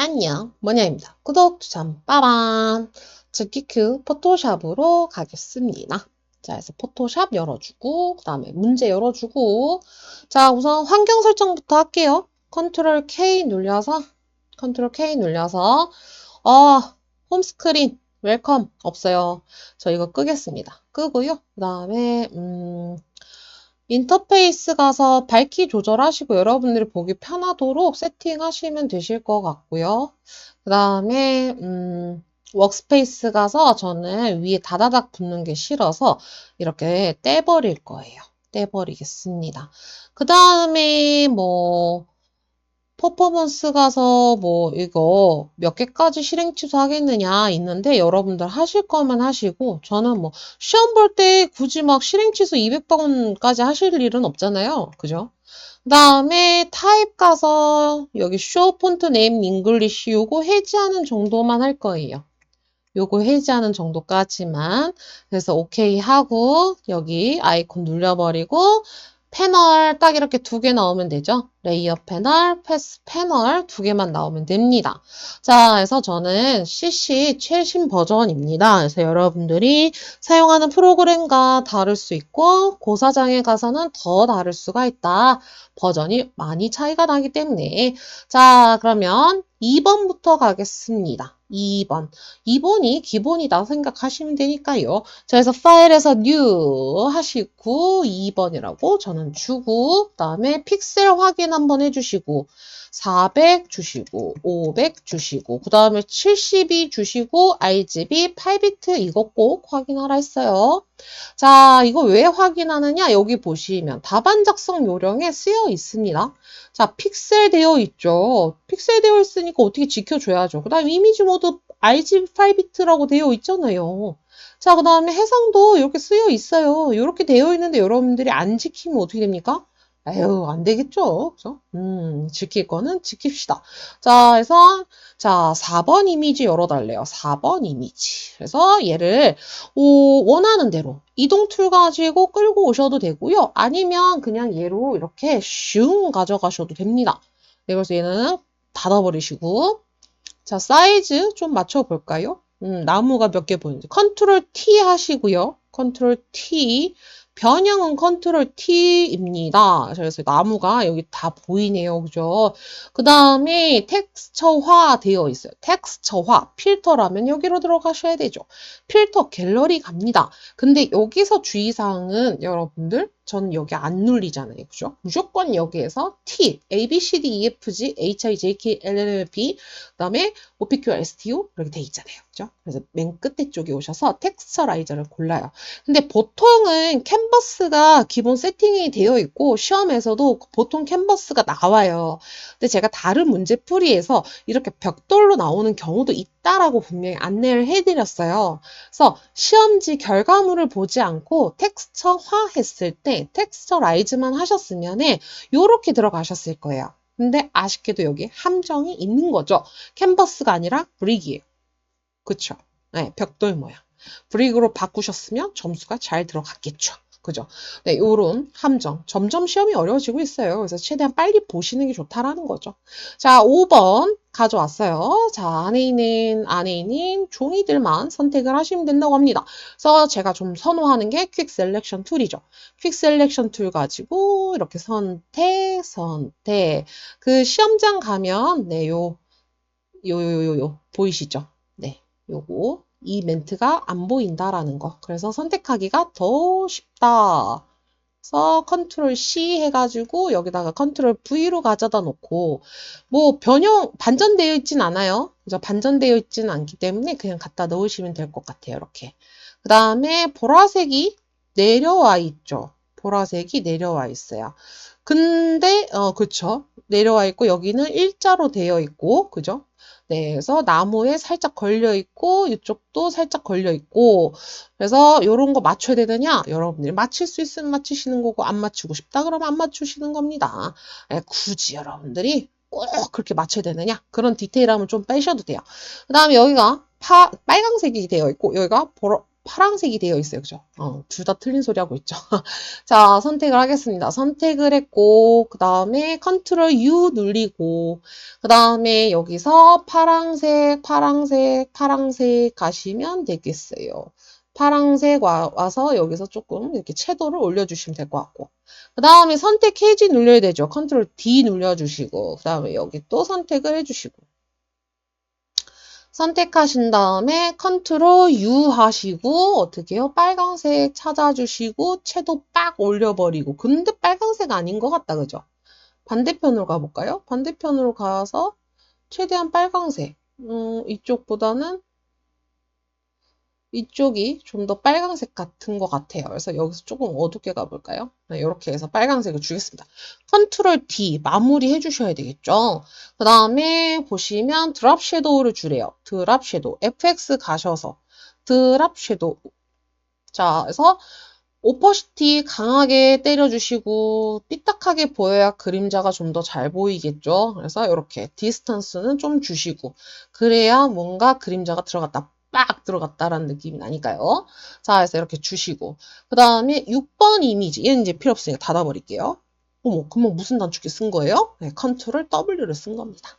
안녕, 뭐냐입니다. 구독, 추천, 빠밤. 즉기큐 포토샵으로 가겠습니다. 자, 그래서 포토샵 열어주고, 그 다음에 문제 열어주고, 자, 우선 환경 설정부터 할게요. 컨트롤 K 눌려서, 홈스크린, 웰컴, 없어요. 저 이거 끄겠습니다. 끄고요. 그 다음에, 인터페이스 가서 밝기 조절하시고 여러분들이 보기 편하도록 세팅하시면 되실 것 같고요. 그 다음에 워크스페이스 가서 저는 위에 다다닥 붙는 게 싫어서 이렇게 떼버릴 거예요. 떼버리겠습니다. 그 다음에 퍼포먼스 가서 이거 몇 개까지 실행 취소하겠느냐 있는데 여러분들 하실 거면 하시고 저는 시험 볼 때 굳이 막 실행 취소 200번까지 하실 일은 없잖아요. 그죠? 그 다음에 타입 가서 여기 show font name English 요거 해지하는 정도만 할 거예요. 요거 해지하는 정도까지만. 그래서 오케이 하고 여기 아이콘 눌러버리고 패널 딱 이렇게 2개 나오면 되죠. 레이어 패널, 패스 패널 2개만 나오면 됩니다. 자, 그래서 저는 CC 최신 버전입니다. 그래서 여러분들이 사용하는 프로그램과 다를 수 있고 고사장에 가서는 더 다를 수가 있다. 버전이 많이 차이가 나기 때문에 자, 그러면 2번부터 가겠습니다. 2번. 2번이 기본이다 생각하시면 되니까요. 자, 그래서 파일에서 new 하시고 2번이라고 저는 주고 그 다음에 픽셀 확인 한번 해주시고 400 주시고 500 주시고 그 다음에 72 주시고 RGB 8비트 이거 꼭 확인하라 했어요. 자, 이거 왜 확인하느냐? 여기 보시면 답안 작성 요령에 쓰여 있습니다. 자, 픽셀 되어 있죠. 픽셀 되어 있으니까 어떻게 지켜줘야죠. 그 다음에 이미지 모드 RGB 8비트라고 되어 있잖아요. 자, 그 다음에 해상도 이렇게 쓰여 있어요. 이렇게 되어 있는데 여러분들이 안 지키면 어떻게 됩니까? 에휴, 안 되겠죠. 그죠? 지킬 거는 지킵시다. 자, 그래서, 자, 4번 이미지 열어달래요. 4번 이미지. 그래서 얘를, 원하는 대로 이동 툴 가지고 끌고 오셔도 되고요. 아니면 그냥 얘로 이렇게 슝 가져가셔도 됩니다. 네, 그래서 얘는 닫아버리시고, 자, 사이즈 좀 맞춰볼까요? 나무가 몇 개 보이는지. 컨트롤 T 하시고요. 컨트롤 T. 변형은 컨트롤 T입니다. 그래서 나무가 여기 다 보이네요. 그죠? 그 다음에 텍스처화 되어 있어요. 텍스처화. 필터라면 여기로 들어가셔야 되죠. 필터 갤러리 갑니다. 근데 여기서 주의사항은 여러분들 전 여기 안 눌리잖아요. 그죠? 무조건 여기에서 T, A, B, C, D, E, F, G, H, I, J, K, L, M, N, P 그 다음에 OPQ, STO 이렇게 돼 있잖아요. 그죠? 그래서 맨 끝에 쪽에 오셔서 텍스처라이저를 골라요. 근데 보통은 캔버스가 기본 세팅이 되어 있고 시험에서도 보통 캔버스가 나와요. 근데 제가 다른 문제풀이에서 이렇게 벽돌로 나오는 경우도 있다라고 분명히 안내를 해드렸어요. 그래서 시험지 결과물을 보지 않고 텍스처화 했을 때 텍스처라이즈만 하셨으면 이렇게 들어가셨을 거예요. 근데 아쉽게도 여기 함정이 있는 거죠. 캔버스가 아니라 브릭이에요. 그쵸? 네, 벽돌 모양. 브릭으로 바꾸셨으면 점수가 잘 들어갔겠죠. 그죠? 네, 요런 함정. 점점 시험이 어려워지고 있어요. 그래서 최대한 빨리 보시는 게 좋다라는 거죠. 자, 5번 가져왔어요. 자, 안에 있는 종이들만 선택을 하시면 된다고 합니다. 그래서 제가 좀 선호하는 게 퀵 셀렉션 툴이죠. 퀵 셀렉션 툴 가지고 이렇게 선택. 그 시험장 가면, 네, 보이시죠? 네, 요거. 이 멘트가 안 보인다라는 거. 그래서 선택하기가 더 쉽다. 그래서 컨트롤 C 해가지고 여기다가 컨트롤 V로 가져다 놓고 반전되어 있진 않아요. 그죠? 반전되어 있지는 않기 때문에 그냥 갖다 넣으시면 될 것 같아요. 이렇게. 그 다음에 보라색이 내려와 있죠. 보라색이 내려와 있어요. 근데 그쵸. 내려와 있고 여기는 일자로 되어 있고 그죠? 네, 그래서 나무에 살짝 걸려 있고 이쪽도 살짝 걸려 있고 그래서 이런 거 맞춰야 되느냐? 여러분들이 맞출 수 있으면 맞추시는 거고 안 맞추고 싶다 그러면 안 맞추시는 겁니다. 굳이 여러분들이 꼭 그렇게 맞춰야 되느냐? 그런 디테일함을 좀 빼셔도 돼요. 그 다음에 여기가 빨강색이 되어 있고 여기가 파란색이 되어 있어요. 그죠? 둘 다 틀린 소리 하고 있죠. 자, 선택을 하겠습니다. 선택을 했고, 그 다음에 컨트롤 U 누르고, 그 다음에 여기서 파란색, 파란색, 파란색 가시면 되겠어요. 파란색 와서 여기서 조금 이렇게 채도를 올려주시면 될 것 같고. 그 다음에 선택 해지 눌러야 되죠. 컨트롤 D 눌러주시고, 그 다음에 여기 또 선택을 해주시고. 선택하신 다음에 컨트롤 U 하시고 어떻게 해요? 빨강색 찾아주시고 채도 빡 올려버리고 근데 빨강색 아닌 것 같다 그죠? 반대편으로 가볼까요? 반대편으로 가서 최대한 빨강색 이쪽보다는 이쪽이 좀 더 빨강색 같은 것 같아요. 그래서 여기서 조금 어둡게 가볼까요? 네, 이렇게 해서 빨강색을 주겠습니다. 컨트롤 D 마무리 해주셔야 되겠죠. 그 다음에 보시면 드랍 섀도우를 주래요. 드랍 섀도우 FX 가셔서 드랍 섀도우 자, 그래서 오퍼시티 강하게 때려주시고 삐딱하게 보여야 그림자가 좀 더 잘 보이겠죠. 그래서 이렇게 디스턴스는 좀 주시고 그래야 뭔가 그림자가 들어갔다 빡 들어갔다라는 느낌이 나니까요. 자, 그래서 이렇게 주시고 그 다음에 6번 이미지 얘는 이제 필요 없으니까 닫아버릴게요. 어머, 금방 무슨 단축키 쓴 거예요? 네, 컨트롤 W를 쓴 겁니다.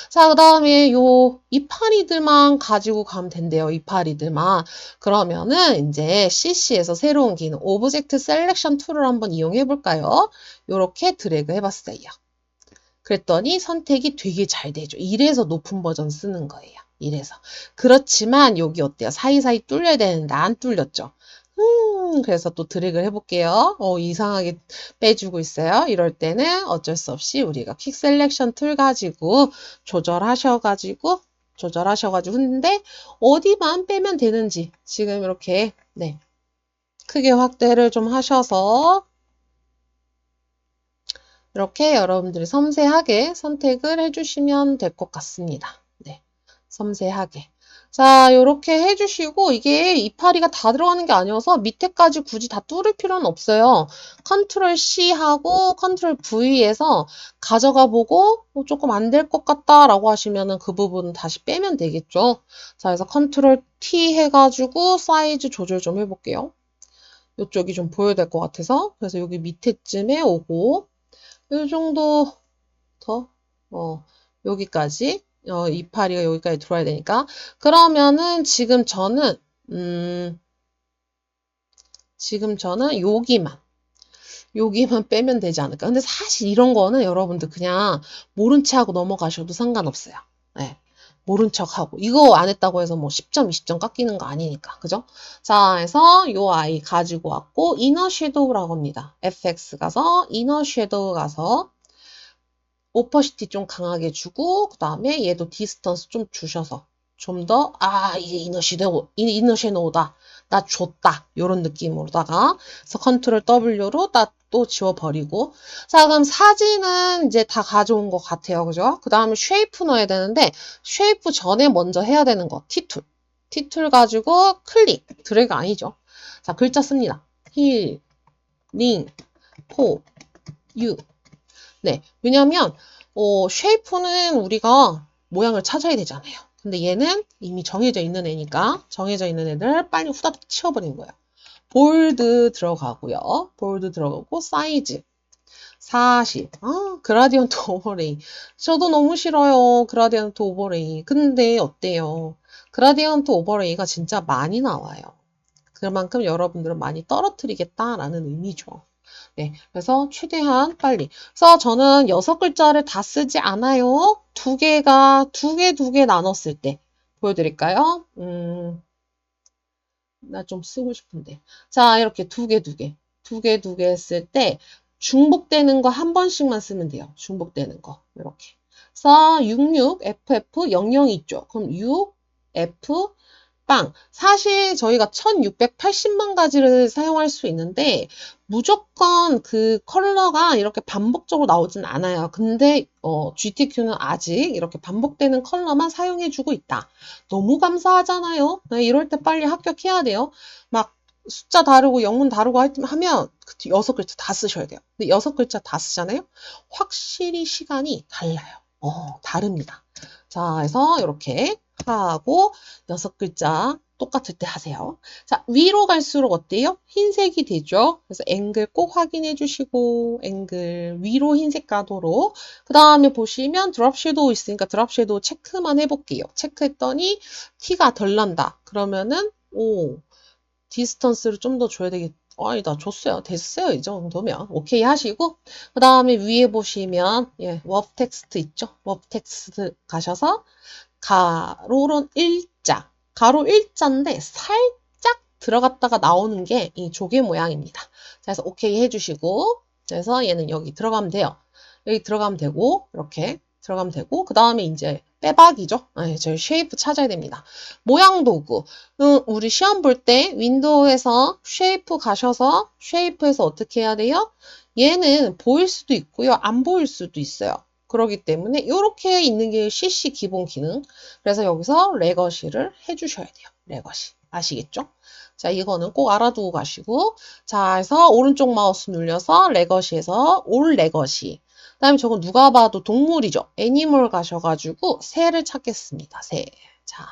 자, 그 다음에 요 이파리들만 가지고 가면 된대요. 이파리들만. 그러면은 이제 CC에서 새로운 기능 오브젝트 셀렉션 툴을 한번 이용해 볼까요? 요렇게 드래그 해봤어요. 그랬더니 선택이 되게 잘 되죠. 이래서 높은 버전 쓰는 거예요. 이래서. 그렇지만 여기 어때요? 사이사이 뚫려야 되는데 안 뚫렸죠. 그래서 또 드래그를 해볼게요. 이상하게 빼주고 있어요. 이럴 때는 어쩔 수 없이 우리가 퀵 셀렉션 툴 가지고 조절하셔가지고 근데 어디만 빼면 되는지 지금 이렇게 네 크게 확대를 좀 하셔서 이렇게 여러분들이 섬세하게 선택을 해주시면 될 것 같습니다. 네, 섬세하게. 자, 이렇게 해주시고 이게 이파리가 다 들어가는 게 아니어서 밑에까지 굳이 다 뚫을 필요는 없어요. 컨트롤 C 하고 컨트롤 V에서 가져가 보고 조금 안 될 것 같다라고 하시면은 그 부분 다시 빼면 되겠죠. 자, 그래서 컨트롤 T 해가지고 사이즈 조절 좀 해볼게요. 이쪽이 좀 보여야 될 것 같아서 그래서 여기 밑에쯤에 오고 이 정도 더, 여기까지, 이파리가 여기까지 들어와야 되니까. 그러면은 지금 저는 여기만 빼면 되지 않을까. 근데 사실 이런 거는 여러분들 그냥 모른 채 하고 넘어가셔도 상관없어요. 네. 모른 척 하고. 이거 안 했다고 해서 뭐 10점, 20점 깎이는 거 아니니까. 그죠? 자, 해서 요 아이 가지고 왔고, 이너 섀도우라고 합니다. FX 가서, 이너 섀도우 가서, 오퍼시티 좀 강하게 주고 그 다음에 얘도 디스턴스 좀 주셔서 좀 더 이게 이너 섀도우다 나 줬다 요런 느낌으로다가 그래서 컨트롤 W로 또 지워버리고 자 그럼 사진은 이제 다 가져온 것 같아요 그죠? 그 다음에 쉐이프 넣어야 되는데 쉐이프 전에 먼저 해야 되는 거 T툴 가지고 클릭 드래그 아니죠? 자 글자 씁니다 힐, 링, 포, 유 네, 왜냐면 쉐이프는 우리가 모양을 찾아야 되잖아요. 근데 얘는 이미 정해져 있는 애니까 정해져 있는 애들 빨리 후다닥 치워버린 거예요. 볼드 들어가고요. 볼드 들어가고 사이즈 40. 그라디언트 오버레이. 저도 너무 싫어요. 그라디언트 오버레이. 근데 어때요? 그라디언트 오버레이가 진짜 많이 나와요. 그만큼 여러분들은 많이 떨어뜨리겠다라는 의미죠. 네, 그래서 최대한 빨리. 그래서 저는 6글자를 다 쓰지 않아요. 두 개 나눴을 때. 보여드릴까요? 나 좀 쓰고 싶은데. 자, 이렇게 두 개 했을 때 중복되는 거 한 번씩만 쓰면 돼요. 중복되는 거. 이렇게. 그래서 66, FF, 00 있죠. 그럼 6, F, 빵. 사실 저희가 1680만 가지를 사용할 수 있는데 무조건 그 컬러가 이렇게 반복적으로 나오진 않아요. 근데 GTQ는 아직 이렇게 반복되는 컬러만 사용해주고 있다. 너무 감사하잖아요. 네, 이럴 때 빨리 합격해야 돼요. 막 숫자 다르고 영문 다르고 하면 6글자 다 쓰셔야 돼요. 근데 6글자 다 쓰잖아요. 확실히 시간이 달라요. 다릅니다. 자, 그래서 이렇게 하고 6글자 똑같을 때 하세요. 자, 위로 갈수록 어때요? 흰색이 되죠? 그래서 앵글 꼭 확인해 주시고 앵글 위로 흰색 가도록 그 다음에 보시면 드롭 섀도우 있으니까 드롭 섀도우 체크만 해볼게요. 체크했더니 티가 덜 난다. 그러면은 디스턴스를 좀 더 줘야 되겠 아니다. 줬어요. 됐어요. 이 정도면. 오케이 하시고 그 다음에 위에 보시면 워프 텍스트 있죠? 워프 텍스트 가셔서 가로론 일자. 가로 일자인데 살짝 들어갔다가 나오는 게 이 조개 모양입니다. 그래서 오케이 해주시고 그래서 얘는 여기 들어가면 돼요. 여기 들어가면 되고 이렇게 들어가면 되고 그 다음에 이제 빼박이죠. 저희 쉐이프 찾아야 됩니다. 모양 도구. 우리 시험 볼 때 윈도우에서 쉐이프 가셔서 쉐이프에서 어떻게 해야 돼요? 얘는 보일 수도 있고요. 안 보일 수도 있어요. 그렇기 때문에 이렇게 있는 게 CC 기본 기능. 그래서 여기서 레거시를 해주셔야 돼요. 레거시. 아시겠죠? 자, 이거는 꼭 알아두고 가시고 자, 해서 오른쪽 마우스 눌려서 레거시에서 올 레거시. 그 다음에 저건 누가 봐도 동물이죠. 애니멀 가셔가지고 새를 찾겠습니다. 새. 자,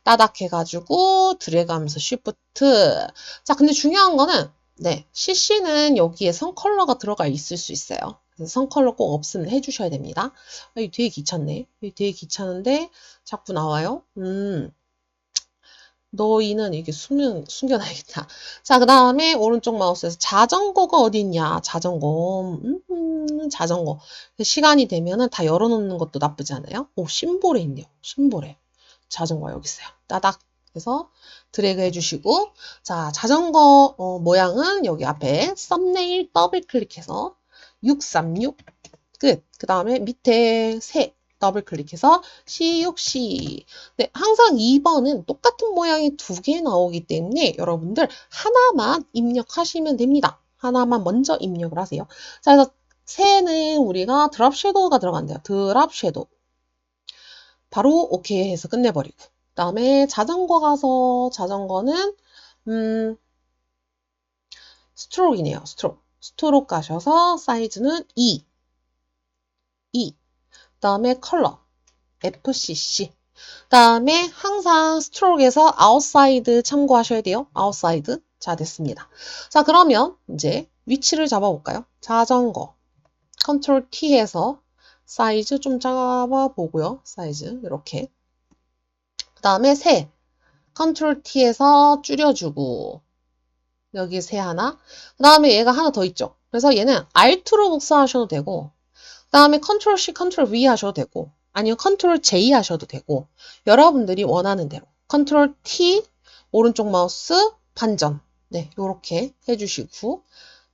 따닥 해가지고 드래그하면서 쉬프트. 자, 근데 중요한 거는 CC는 여기에 선 컬러가 들어가 있을 수 있어요. 그래서 선 컬러 꼭 없으면 해주셔야 됩니다. 이거 되게 귀찮네. 이거 되게 귀찮은데 자꾸 나와요. 너희는 이게 숨겨놔야겠다. 자, 그 다음에 오른쪽 마우스에서 자전거가 어디 있냐? 자전거. 자전거. 시간이 되면은 다 열어놓는 것도 나쁘지 않아요? 심볼에 있네요. 심볼에. 자전거 여기 있어요. 따닥 해서 드래그 해주시고 자, 자전거 모양은 여기 앞에 썸네일 더블 클릭해서 636 끝. 그 다음에 밑에 새 더블 클릭해서 C6C. 네, 항상 2번은 똑같은 모양이 2개 나오기 때문에 여러분들 하나만 입력하시면 됩니다. 하나만 먼저 입력을 하세요. 자, 그래서 새는 우리가 드롭 섀도우가 들어간대요. 드롭 섀도우. 바로 오케이 해서 끝내버리고. 그 다음에 자전거 가서 자전거는 스트로크이네요. 스트로크 가셔서 사이즈는 2. 그 다음에 컬러 FCC. 그 다음에 항상 스트로크에서 아웃사이드 참고하셔야 돼요. 아웃사이드. 자, 됐습니다. 자, 그러면 이제 위치를 잡아볼까요? 자전거 컨트롤 T해서 사이즈 좀 잡아보고요. 사이즈 이렇게. 그 다음에 새 컨트롤 T에서 줄여주고 여기 새 하나. 그 다음에 얘가 하나 더 있죠. 그래서 얘는 Alt로 복사하셔도 되고 그 다음에 컨트롤 C, 컨트롤 V 하셔도 되고 아니면 컨트롤 J 하셔도 되고 여러분들이 원하는 대로 컨트롤 T 오른쪽 마우스 반전 요렇게 해주시고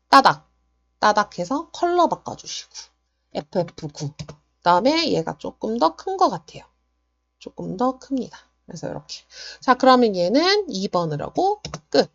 따닥 해서 컬러 바꿔주시고 FF9 그 다음에 얘가 조금 더 큰 것 같아요. 조금 더 큽니다. 그래서 이렇게 자, 그러면 얘는 2번을 하고 끝.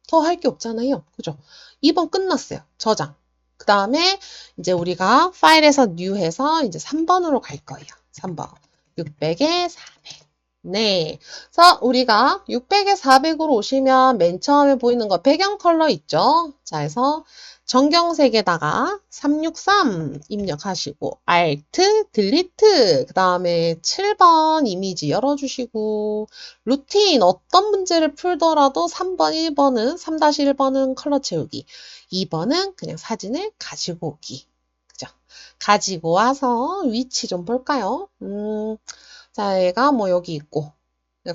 더 할 게 없잖아요. 그죠? 2번 끝났어요. 저장. 그 다음에 이제 우리가 파일에서 new 해서 이제 3번으로 갈 거예요. 3번. 600에 400. 네. 그래서 우리가 600에 400으로 오시면 맨 처음에 보이는 거 배경 컬러 있죠? 자, 해서 정경색에다가 363 입력하시고 Alt, Delete 그 다음에 7번 이미지 열어주시고 루틴 어떤 문제를 풀더라도 3번, 1번은 3-1번은 컬러 채우기 2번은 그냥 사진을 가지고 오기 그죠? 가지고 와서 위치 좀 볼까요? 자, 얘가 뭐 여기 있고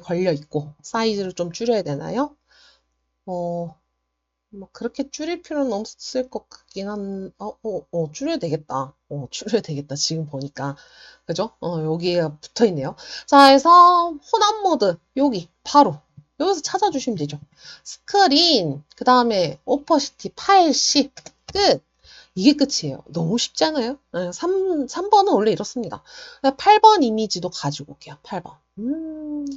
걸려 있고 사이즈를 좀 줄여야 되나요? 뭐 그렇게 줄일 필요는 없을 것 같긴 줄여야 되겠다. 줄여야 되겠다. 지금 보니까. 그죠? 여기에 붙어 있네요. 자, 해서 혼합 모드. 여기, 바로. 여기서 찾아주시면 되죠. 스크린, 그 다음에 오퍼시티, 파일 10, 끝. 이게 끝이에요. 너무 쉽지 않아요? 3번은 원래 이렇습니다. 8번 이미지도 가지고 올게요. 8번.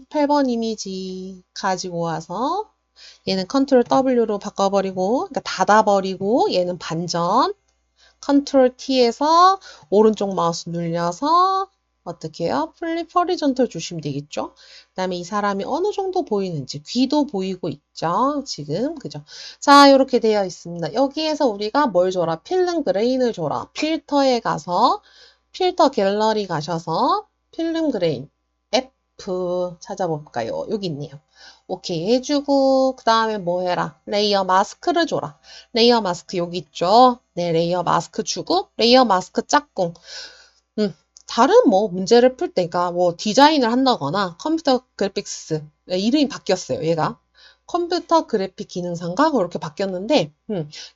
8번 이미지 가지고 와서 얘는 컨트롤 W로 바꿔버리고 그러니까 닫아버리고 얘는 반전 컨트롤 T에서 오른쪽 마우스 눌려서 어떻게 해요? 플립 허리존털 주시면 되겠죠? 그 다음에 이 사람이 어느 정도 보이는지 귀도 보이고 있죠? 지금 그죠? 자, 이렇게 되어 있습니다. 여기에서 우리가 뭘 줘라? 필름 그레인을 줘라. 필터에 가서 필터 갤러리 가셔서 필름 그레인 앱 F 찾아볼까요? 여기 있네요. 오케이 해주고 그 다음에 뭐 해라? 레이어 마스크를 줘라. 레이어 마스크 여기 있죠? 네, 레이어 마스크 주고 레이어 마스크 짝꿍. 다른 뭐 문제를 풀 때가 뭐 디자인을 한다거나 컴퓨터 그래픽스 네, 이름이 바뀌었어요. 얘가 컴퓨터 그래픽 기능상가 그렇게 바뀌었는데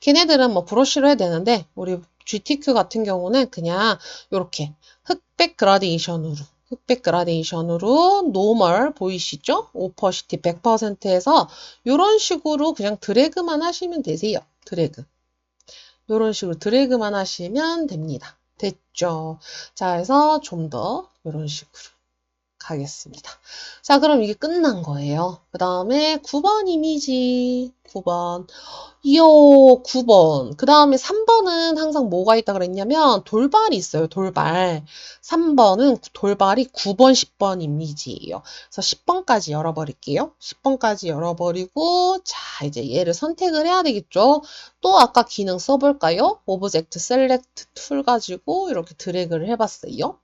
걔네들은 뭐 브러쉬로 해야 되는데 우리 GTQ 같은 경우는 그냥 이렇게 흑백 그라데이션으로 노멀 보이시죠? 오퍼시티 100%에서 이런 식으로 그냥 드래그만 하시면 되세요. 드래그. 이런 식으로 드래그만 하시면 됩니다. 됐죠? 자, 그래서 좀 더 이런 식으로 가겠습니다. 자, 그럼 이게 끝난 거예요. 그 다음에 9번 이미지. 9번. 이요, 9번. 그 다음에 3번은 항상 뭐가 있다 그랬냐면 돌발이 있어요. 돌발. 3번은 돌발이 9번, 10번 이미지예요. 그래서 10번까지 열어버릴게요. 10번까지 열어버리고 자, 이제 얘를 선택을 해야 되겠죠. 또 아까 기능 써볼까요? 오브젝트 셀렉트 툴 가지고 이렇게 드래그를 해봤어요.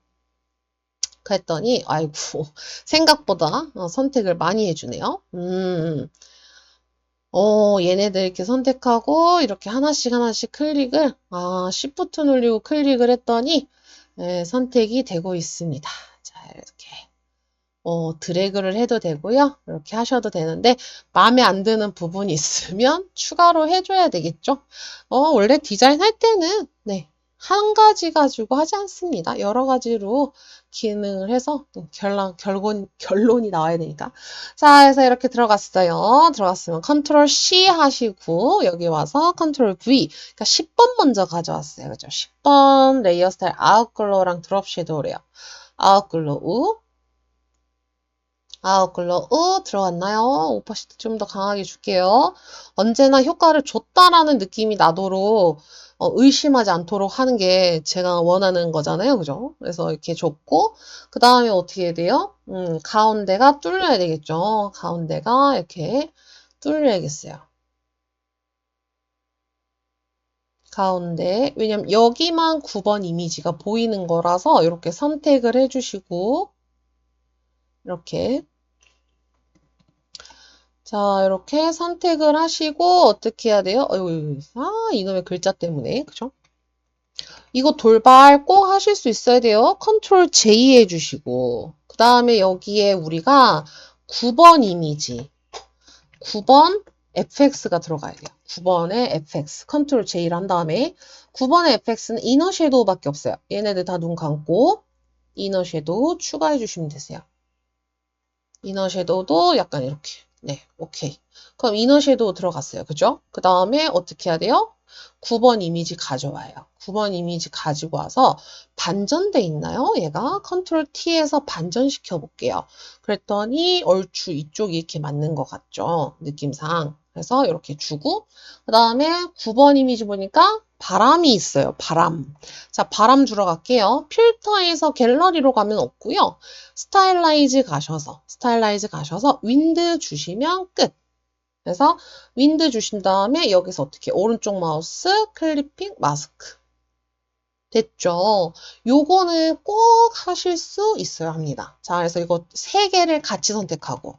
그랬더니 아이고 생각보다 선택을 많이 해주네요. 얘네들 이렇게 선택하고 이렇게 하나씩 클릭을 Shift 누르고 클릭을 했더니 선택이 되고 있습니다. 자, 이렇게 드래그를 해도 되고요. 이렇게 하셔도 되는데 마음에 안 드는 부분이 있으면 추가로 해줘야 되겠죠. 원래 디자인 할 때는 네, 한 가지 가지고 하지 않습니다. 여러 가지로 기능을 해서 결론이 나와야 되니까. 자, 해서 이렇게 들어갔어요. 들어갔으면 컨트롤 C 하시고 여기 와서 컨트롤 V. 그러니까 10번 먼저 가져왔어요. 그죠? 10번 레이어 스타일 아웃글로우랑 드롭 섀도우래요. 아웃글로우. 아웃글로우 들어갔나요? 오퍼시티 좀 더 강하게 줄게요. 언제나 효과를 줬다라는 느낌이 나도록 의심하지 않도록 하는 게 제가 원하는 거잖아요. 그죠? 그래서 이렇게 줬고 그 다음에 어떻게 해야 돼요? 가운데가 뚫려야 되겠죠. 가운데가 이렇게 뚫려야겠어요. 가운데 왜냐면 여기만 9번 이미지가 보이는 거라서 이렇게 선택을 해주시고 이렇게 자, 이렇게 선택을 하시고 어떻게 해야 돼요? 이놈의 글자 때문에. 그죠? 이거 돌발 꼭 하실 수 있어야 돼요. 컨트롤 J 해주시고 그 다음에 여기에 우리가 9번 이미지 9번 FX가 들어가야 돼요. 9번에 FX 컨트롤 J를 한 다음에 9번의 FX는 이너 섀도우밖에 없어요. 얘네들 다 눈 감고 이너 섀도우 추가해 주시면 되세요. 이너 섀도우도 약간 이렇게. 네, 오케이. 그럼 이너 섀도우 들어갔어요. 그죠? 그 다음에 어떻게 해야 돼요? 9번 이미지 가져와요. 9번 이미지 가지고 와서 반전돼 있나요? 얘가 컨트롤 T에서 반전시켜 볼게요. 그랬더니 얼추 이쪽이 이렇게 맞는 것 같죠? 느낌상. 그래서 이렇게 주고 그 다음에 9번 이미지 보니까 바람이 있어요. 바람. 자, 바람 주러 갈게요. 필터에서 갤러리로 가면 없고요. 스타일라이즈 가셔서 윈드 주시면 끝. 그래서 윈드 주신 다음에 여기서 어떻게 오른쪽 마우스 클리핑 마스크. 됐죠? 요거는 꼭 하실 수 있어야 합니다. 자, 그래서 이거 세 개를 같이 선택하고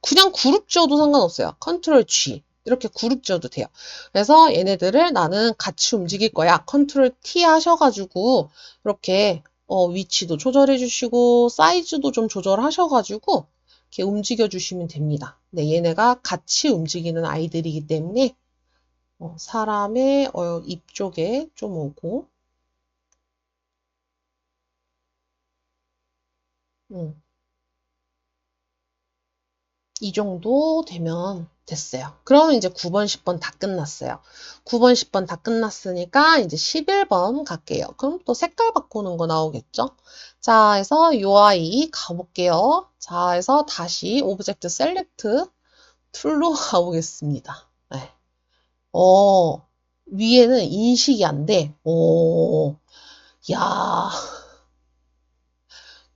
그냥 그룹 지어도 상관없어요. 컨트롤 G. 이렇게 그룹 지어도 돼요. 그래서 얘네들을 나는 같이 움직일 거야. 컨트롤 T 하셔가지고 이렇게 위치도 조절해 주시고 사이즈도 좀 조절하셔가지고 이렇게 움직여 주시면 됩니다. 네, 얘네가 같이 움직이는 아이들이기 때문에 사람의 입 쪽에 좀 오고 이 정도 되면 됐어요. 그러면 이제 9번, 10번 다 끝났어요. 9번, 10번 다 끝났으니까 이제 11번 갈게요. 그럼 또 색깔 바꾸는 거 나오겠죠? 자, 해서 UI 가볼게요. 자, 해서 다시 오브젝트 셀렉트 툴로 가보겠습니다. 네. 위에는 인식이 안 돼. 야.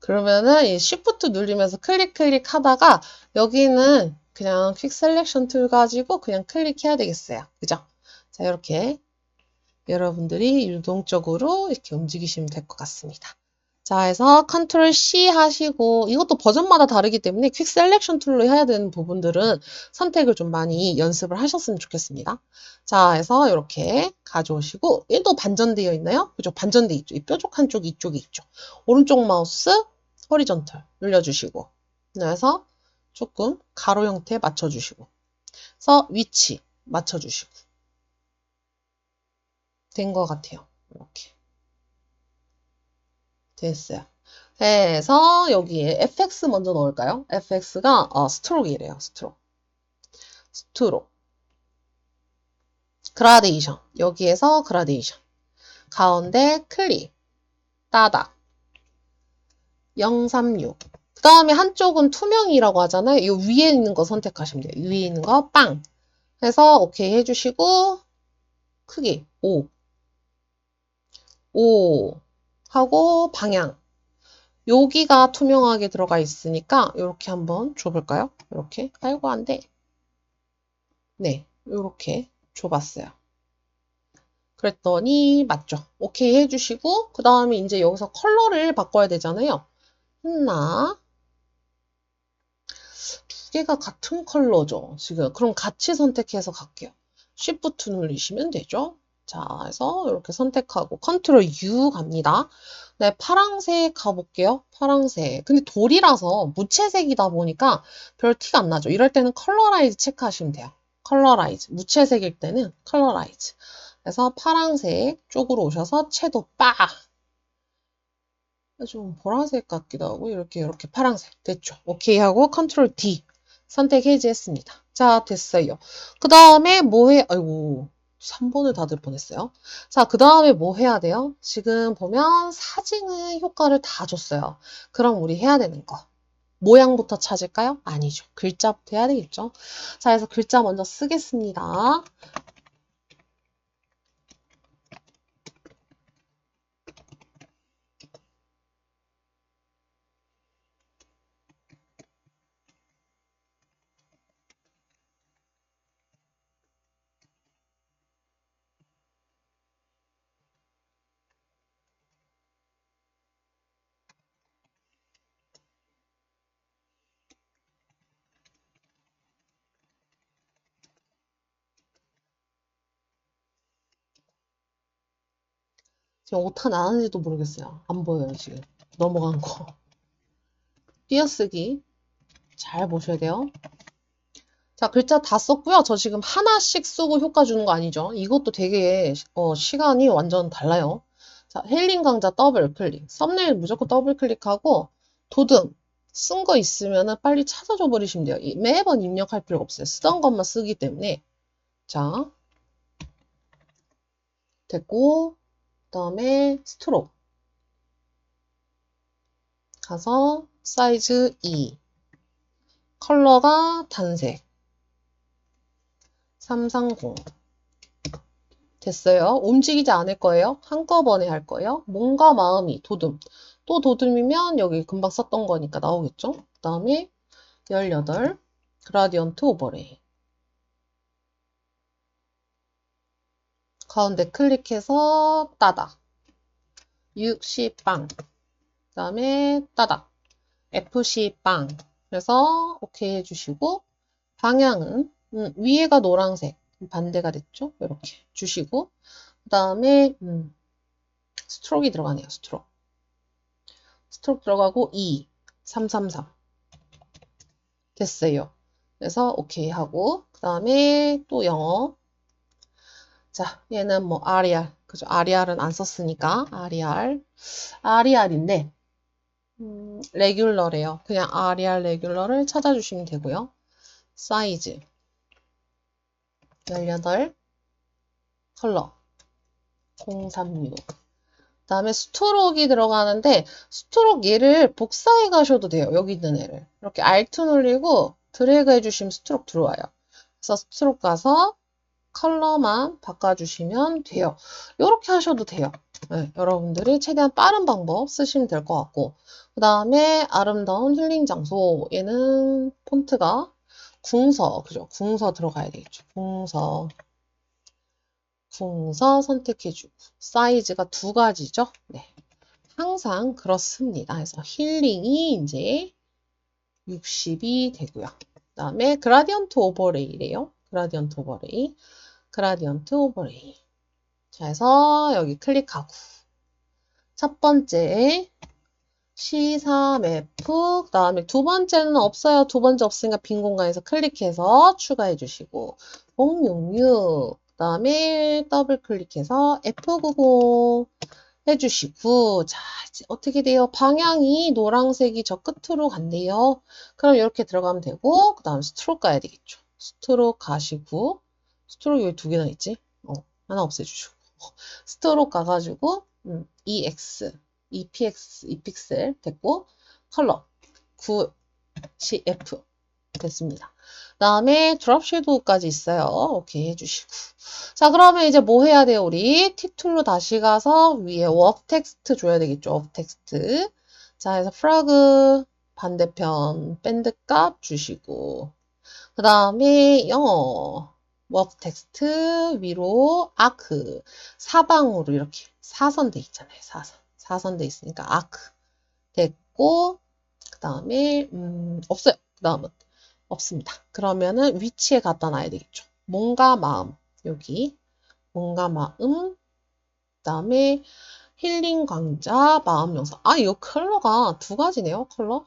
그러면은 이 Shift 누르면서 클릭 하다가 여기는 그냥 퀵 셀렉션 툴 가지고 그냥 클릭해야 되겠어요. 그죠? 자, 이렇게 여러분들이 유동적으로 이렇게 움직이시면 될 것 같습니다. 자, 해서 컨트롤 C 하시고, 이것도 버전마다 다르기 때문에 퀵 셀렉션 툴로 해야 되는 부분들은 선택을 좀 많이 연습을 하셨으면 좋겠습니다. 자, 해서 이렇게 가져오시고, 얘도 반전되어 있나요? 그죠? 반전돼 있죠. 이 뾰족한 쪽 이쪽이 있죠. 오른쪽 마우스 호리전털 눌러주시고, 그래서 조금 가로 형태 맞춰주시고, 그래서 위치 맞춰주시고, 된 것 같아요. 이렇게. 됐어요. 그래서 여기에 fx 먼저 넣을까요? fx가 스트로크이래요. 스트로크. 그라데이션. 여기에서 그라데이션. 가운데 클릭. 따닥. 036. 그 다음에 한쪽은 투명이라고 하잖아요. 이 위에 있는 거 선택하시면 돼요. 위에 있는 거 빵. 해서 오케이 해주시고 크기 5. 하고 방향. 여기가 투명하게 들어가 있으니까 이렇게 한번 줘볼까요? 이렇게. 아이고 안 돼. 네, 이렇게 줘봤어요. 그랬더니 맞죠? 오케이 해주시고 그 다음에 이제 여기서 컬러를 바꿔야 되잖아요. 했나? 두 개가 같은 컬러죠. 지금 그럼 같이 선택해서 갈게요. Shift 누르시면 되죠. 자, 해서 이렇게 선택하고 컨트롤 U 갑니다. 네, 파랑색 가볼게요. 파랑색. 근데 돌이라서 무채색이다 보니까 별 티가 안 나죠. 이럴 때는 컬러라이즈 체크하시면 돼요. 컬러라이즈. 무채색일 때는 컬러라이즈. 그래서 파랑색 쪽으로 오셔서 채도 빡! 좀 보라색 같기도 하고 이렇게 파랑색 됐죠. 오케이 하고 컨트롤 D 선택 해제했습니다. 자, 됐어요. 그 다음에 뭐 해? 아이고 3번을 다 들 뻔했어요. 자, 그 다음에 뭐 해야 돼요? 지금 보면 사진은 효과를 다 줬어요. 그럼 우리 해야 되는 거. 모양부터 찾을까요? 아니죠. 글자부터 해야 되겠죠. 자, 그래서 글자 먼저 쓰겠습니다. 지금 오타 나는지도 모르겠어요. 안 보여요, 지금. 넘어간 거. 띄어쓰기 잘 보셔야 돼요. 자, 글자 다 썼고요. 저 지금 하나씩 쓰고 효과 주는 거 아니죠? 이것도 되게 시간이 완전 달라요. 자, 헬링 강좌 더블 클릭. 썸네일 무조건 더블 클릭하고 도듬 쓴 거 있으면 빨리 찾아줘 버리시면 돼요. 매번 입력할 필요가 없어요. 쓰던 것만 쓰기 때문에. 자, 됐고 그 다음에 스트로크 가서 사이즈 2 컬러가 단색 330 됐어요. 움직이지 않을 거예요. 한꺼번에 할 거예요. 몸과 마음이 도듬. 또 도듬이면 여기 금방 썼던 거니까 나오겠죠. 그 다음에 18 그라디언트 오버레이. 가운데 클릭해서 따닥. 60 빵. 그 다음에 따닥. FC 빵. 그래서 오케이 해주시고 방향은 위에가 노란색. 반대가 됐죠? 이렇게 주시고 그 다음에 스트로크가 들어가네요. 스트로크 들어가고 2, 333 됐어요. 그래서 오케이 하고 그 다음에 또 영어 자 얘는 뭐 RER 그죠? RER은 안 썼으니까 RER인데 레귤러래요. 그냥 RER 레귤러를 찾아주시면 되고요. 사이즈 18 컬러 036 그 다음에 스트로크가 들어가는데 스트로크 얘를 복사해 가셔도 돼요. 여기 있는 애를. 이렇게 Alt 눌리고 드래그 해주시면 스트로크 들어와요. 그래서 스트로크 가서 컬러만 바꿔주시면 돼요. 이렇게 하셔도 돼요. 네, 여러분들이 최대한 빠른 방법 쓰시면 될 것 같고 그 다음에 아름다운 힐링 장소 얘는 폰트가 궁서 그죠? 궁서 들어가야 되겠죠. 궁서 선택해주고 사이즈가 두 가지죠. 네. 항상 그렇습니다. 그래서 힐링이 이제 60이 되고요. 그 다음에 그라디언트 오버레이래요. 그라디언트 오버레이. 그라디언트 오버레이. 자, 해서 여기 클릭하고. 첫 번째 C3F. 그 다음에 두 번째는 없어요. 두 번째 없으니까 빈 공간에서 클릭해서 추가해 주시고. 066. 그 다음에 더블 클릭해서 F90 해주시고, 자, 이제 어떻게 돼요? 방향이 노란색이 저 끝으로 간대요. 그럼 이렇게 들어가면 되고, 그 다음 스트로크 가야 되겠죠. 스트로크 가시고, 스트로크 여기 두 개나 있지? 하나 없애주시고. 스트로크 가가지고, EX, EPX, EPixel 됐고, 컬러 9CF 됐습니다. 그 다음에 드롭 섀도우까지 있어요. 오케이 해주시고. 자, 그러면 이제 뭐 해야 돼요? 우리 틱툴로 다시 가서 위에 워크 텍스트 줘야 되겠죠? 워크 텍스트. 자, 그래서 프라그 반대편 밴드 값 주시고. 그 다음에 영어 워크 텍스트 위로 아크 사방으로 이렇게 사선 돼 있잖아요. 사선 돼 있으니까 아크 됐고. 그 다음에 없어요. 그 다음은 없습니다. 그러면은 위치에 갖다 놔야 되겠죠. 몸과 마음 여기 몸과 마음 그 다음에 힐링 강좌 마음 영상. 아, 이거 컬러가 두 가지네요. 컬러.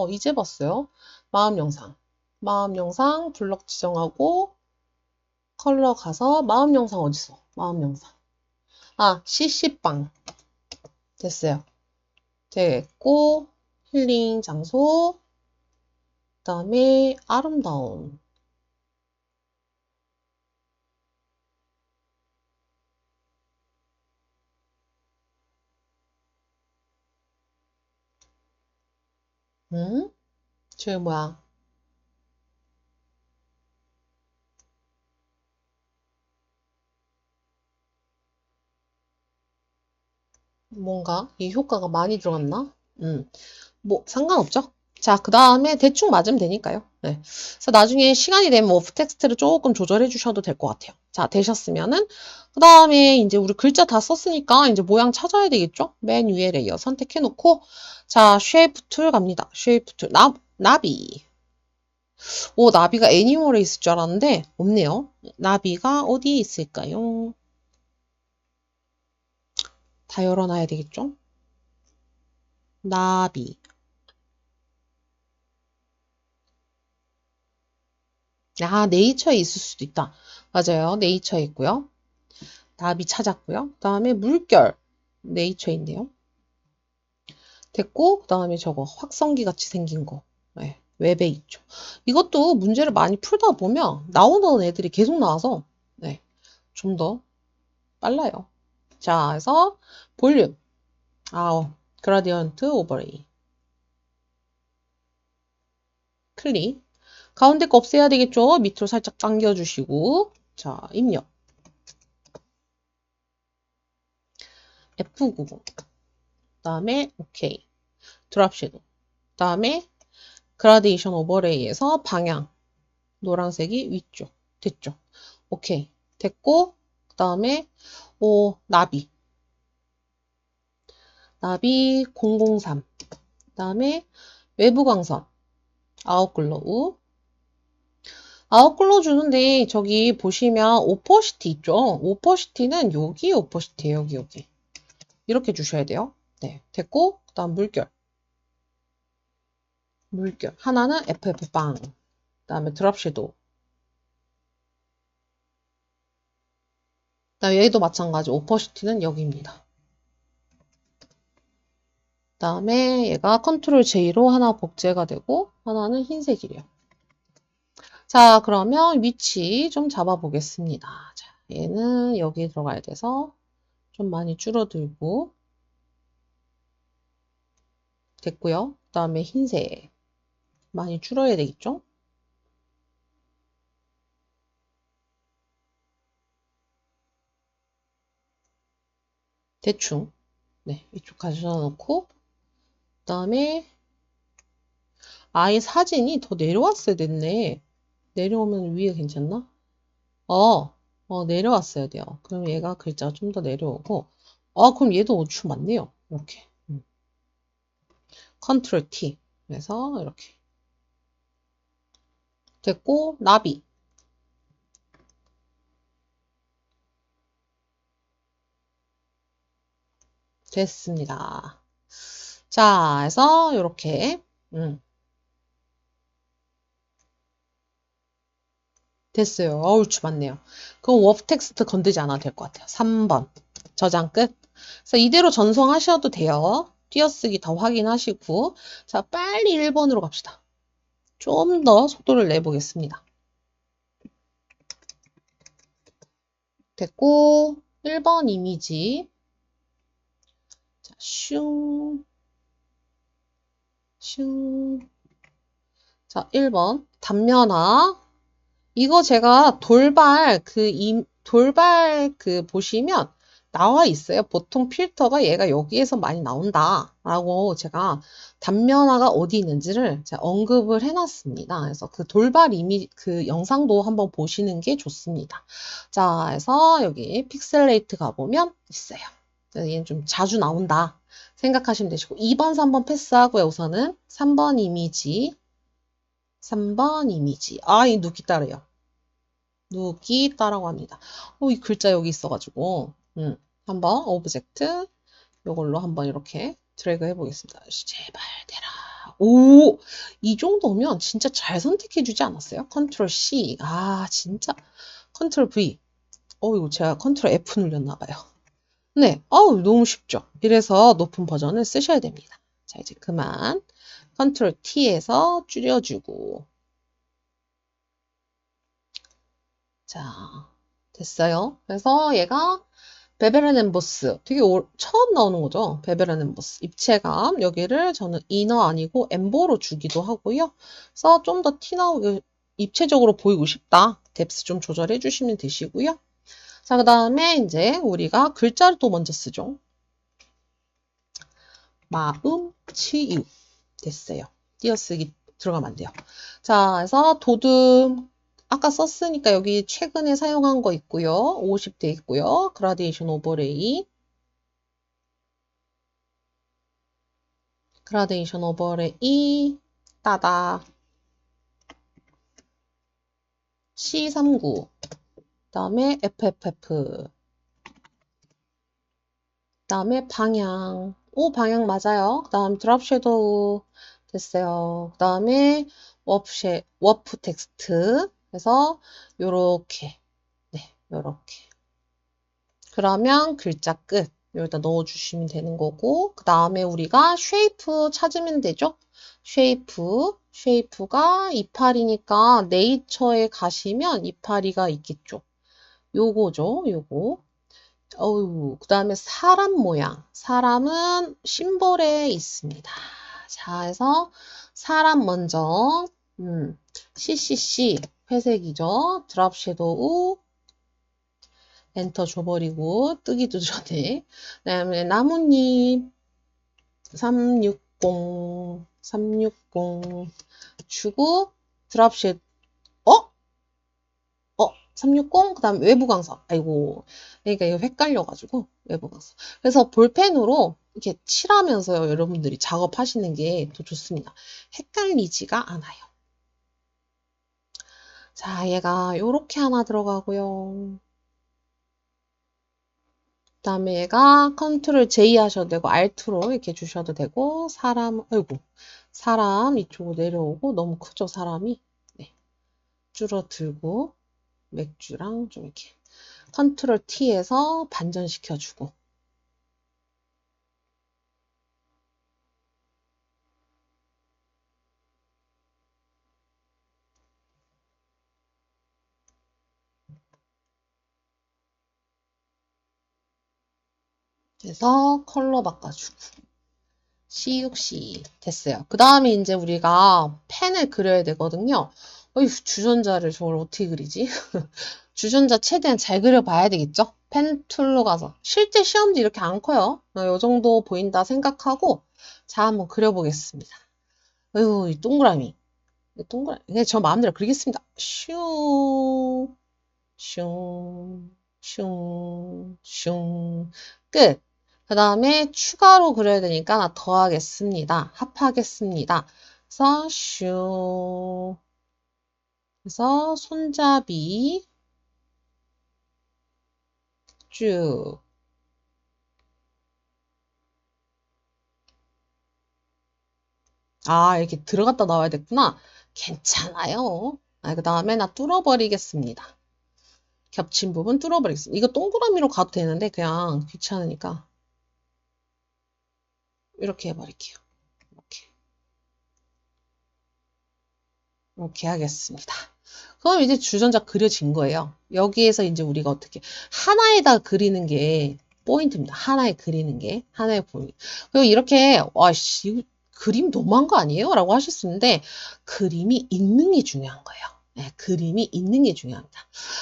이제 봤어요. 마음 영상. 마음 영상 블럭 지정하고 컬러 가서 마음 영상 어딨어? 마음 영상. 아, CC빵. 됐어요. 됐고 힐링 장소 그 다음에 아름다운 저기 뭐야? 뭔가 이 효과가 많이 들어갔나? 뭐 상관없죠? 자, 그 다음에 대충 맞으면 되니까요. 네. 그래서 나중에 시간이 되면 오프 텍스트를 조금 조절해 주셔도 될 것 같아요. 자, 되셨으면은 그 다음에 이제 우리 글자 다 썼으니까 이제 모양 찾아야 되겠죠? 맨 위에 레이어 선택해 놓고 자, 쉐이프 툴 갑니다. 쉐이프 툴 나비. 오, 나비가 애니멀에 있을 줄 알았는데 없네요. 나비가 어디에 있을까요? 다 열어놔야 되겠죠? 나비. 아, 네이처에 있을 수도 있다. 맞아요. 네이처에 있고요. 나비 찾았고요. 그 다음에 물결. 네이처에 있네요. 됐고, 그 다음에 저거 확성기 같이 생긴 거. 네, 웹에 있죠. 이것도 문제를 많이 풀다 보면 나오는 애들이 계속 나와서 네, 좀 더 빨라요. 자, 그래서 볼륨. 그라디언트 오버레이. 클릭. 가운데 거 없애야 되겠죠? 밑으로 살짝 당겨주시고. 자, 입력. F90. 그 다음에 OK. 드랍 섀도우. 그 다음에 그라데이션 오버레이에서 방향. 노란색이 위쪽. 됐죠? 오케이. 됐고, 그 다음에, 나비. 나비 003. 그 다음에 외부 광선. 아웃글로우. 아웃글로우 주는데, 저기 보시면 오퍼시티 있죠? 오퍼시티는 여기 오퍼시티에요, 여기. 이렇게 주셔야 돼요. 네. 됐고, 그 다음 물결. 물결. 하나는 FF빵. 그 다음에 드랍 섀도우. 그다음에 얘도 마찬가지. 오퍼시티는 여기입니다. 그다음에 얘가 컨트롤 J로 하나 복제가 되고 하나는 흰색이래요. 자, 그러면 위치 좀 잡아 보겠습니다. 자, 얘는 여기 들어가야 돼서 좀 많이 줄어들고 됐고요. 그다음에 흰색 많이 줄어야 되겠죠? 대충 네, 이쪽 가져다 놓고 그다음에 아예 사진이 더 내려왔어야 됐네. 내려오면 위에 괜찮나? 내려왔어야 돼요. 그럼 얘가 글자가 좀 더 내려오고, 그럼 얘도 우측 맞네요. 이렇게. 컨트롤 T. 그래서 이렇게 됐고, 나비. 됐습니다. 자, 해서 이렇게 됐어요. 어우, 주맞네요. 그럼 워프 텍스트 건드지 않아도 될 것 같아요. 3번. 저장 끝. 그래서 이대로 전송하셔도 돼요. 띄어쓰기 더 확인하시고. 자, 빨리 1번으로 갑시다. 좀 더 속도를 내보겠습니다. 됐고, 1번 이미지. 자, 슝, 슝. 자, 1번. 단면화. 이거 제가 돌발 보시면 나와 있어요. 보통 필터가 얘가 여기에서 많이 나온다. 라고 제가 단면화가 어디 있는지를 제가 언급을 해놨습니다. 그래서 그 돌발 그 영상도 한번 보시는 게 좋습니다. 자, 그래서 여기 픽셀레이트 가보면 있어요. 얘는 좀 자주 나온다. 생각하시면 되시고 2번, 3번 패스하고요. 우선은 3번 이미지. 3번 이미지. 아, 이 누기 따라요. 누기 따라고 합니다. 이 글자 여기 있어가지고, 한번 오브젝트, 요걸로 한번 이렇게 드래그 해보겠습니다. 제발 되라. 오, 이 정도면 진짜 잘 선택해주지 않았어요? 컨트롤 C. 아, 진짜. 컨트롤 V. 이거 제가 컨트롤 F 눌렸나봐요. 네, 너무 쉽죠? 이래서 높은 버전을 쓰셔야 됩니다. 자, 이제 그만. 컨트롤 T에서 줄여주고. 자, 됐어요. 그래서 얘가 베벨 엠보스 되게 처음 나오는 거죠. 베벨 엠보스 입체감 여기를 저는 이너 아니고 엠보로 주기도 하고요. 그래서 좀 더 티나오게 입체적으로 보이고 싶다. 뎁스 좀 조절해 주시면 되시고요. 자, 그 다음에 이제 우리가 글자를 또 먼저 쓰죠. 마음, 치유. 됐어요. 띄어쓰기 들어가면 안 돼요. 자, 그래서 도듬 아까 썼으니까 여기 최근에 사용한 거 있고요. 50돼 있고요. 그라데이션 오버레이. 그라데이션 오버레이 따다 C39 그다음에 FFF 그다음에 방향 방향 맞아요. 그다음 드랍 섀도우 됐어요. 그다음에 워프 텍스트 그래서 요렇게 네 요렇게 그러면 글자 끝 여기다 넣어주시면 되는 거고 그 다음에 우리가 쉐이프 찾으면 되죠. 쉐이프가 이파리니까 네이처에 가시면 이파리가 있겠죠. 요거죠, 요거. 그 다음에 사람 모양. 사람은 심볼에 있습니다. 자, 해서 사람 먼저, CCC 회색이죠. 드랍 섀도우 엔터 줘버리고 뜨기도 전에 그 다음에 나뭇잎 360 주고 드랍 섀 360? 그 다음 외부 강사. 아이고. 그러니까 이거 헷갈려가지고, 외부 강사. 그래서 볼펜으로 이렇게 칠하면서요, 여러분들이 작업하시는 게 더 좋습니다. 헷갈리지가 않아요. 자, 얘가 요렇게 하나 들어가고요. 그 다음에 얘가 컨트롤 J 하셔도 되고, Alt로 이렇게 주셔도 되고, 사람 이쪽으로 내려오고, 너무 크죠, 사람이? 네. 줄어들고, 맥주랑 좀 이렇게. 컨트롤 T에서 반전시켜주고. 그래서 컬러 바꿔주고. C6C 됐어요. 그 다음에 이제 우리가 펜을 그려야 되거든요. 주전자를 저걸 어떻게 그리지? 주전자 최대한 잘 그려봐야 되겠죠? 펜 툴로 가서. 실제 시험도 이렇게 안 커요. 이 정도 보인다 생각하고 자, 한번 그려보겠습니다. 이 동그라미. 그냥 저 마음대로 그리겠습니다. 슝, 슝, 슝, 슝. 끝. 그 다음에 추가로 그려야 되니까 나 더하겠습니다. 합하겠습니다. 그래서 슈 그래서 손잡이 쭉 이렇게 들어갔다 나와야 됐구나. 괜찮아요. 그 다음에 나 뚫어버리겠습니다. 겹친 부분 뚫어버리겠습니다. 이거 동그라미로 가도 되는데 그냥 귀찮으니까 이렇게 해버릴게요. 이렇게 하겠습니다. 그럼 이제 주전자 그려진 거예요. 여기에서 이제 우리가 어떻게 하나에다 그리는 게 포인트입니다. 하나에 그리는 게 하나에 보이는. 그리고 이렇게 와씨 그림 너무한 거 아니에요? 라고 하실 수 있는데 그림이 있는 게 중요한 거예요. 네, 그림이 있는 게 중요합니다.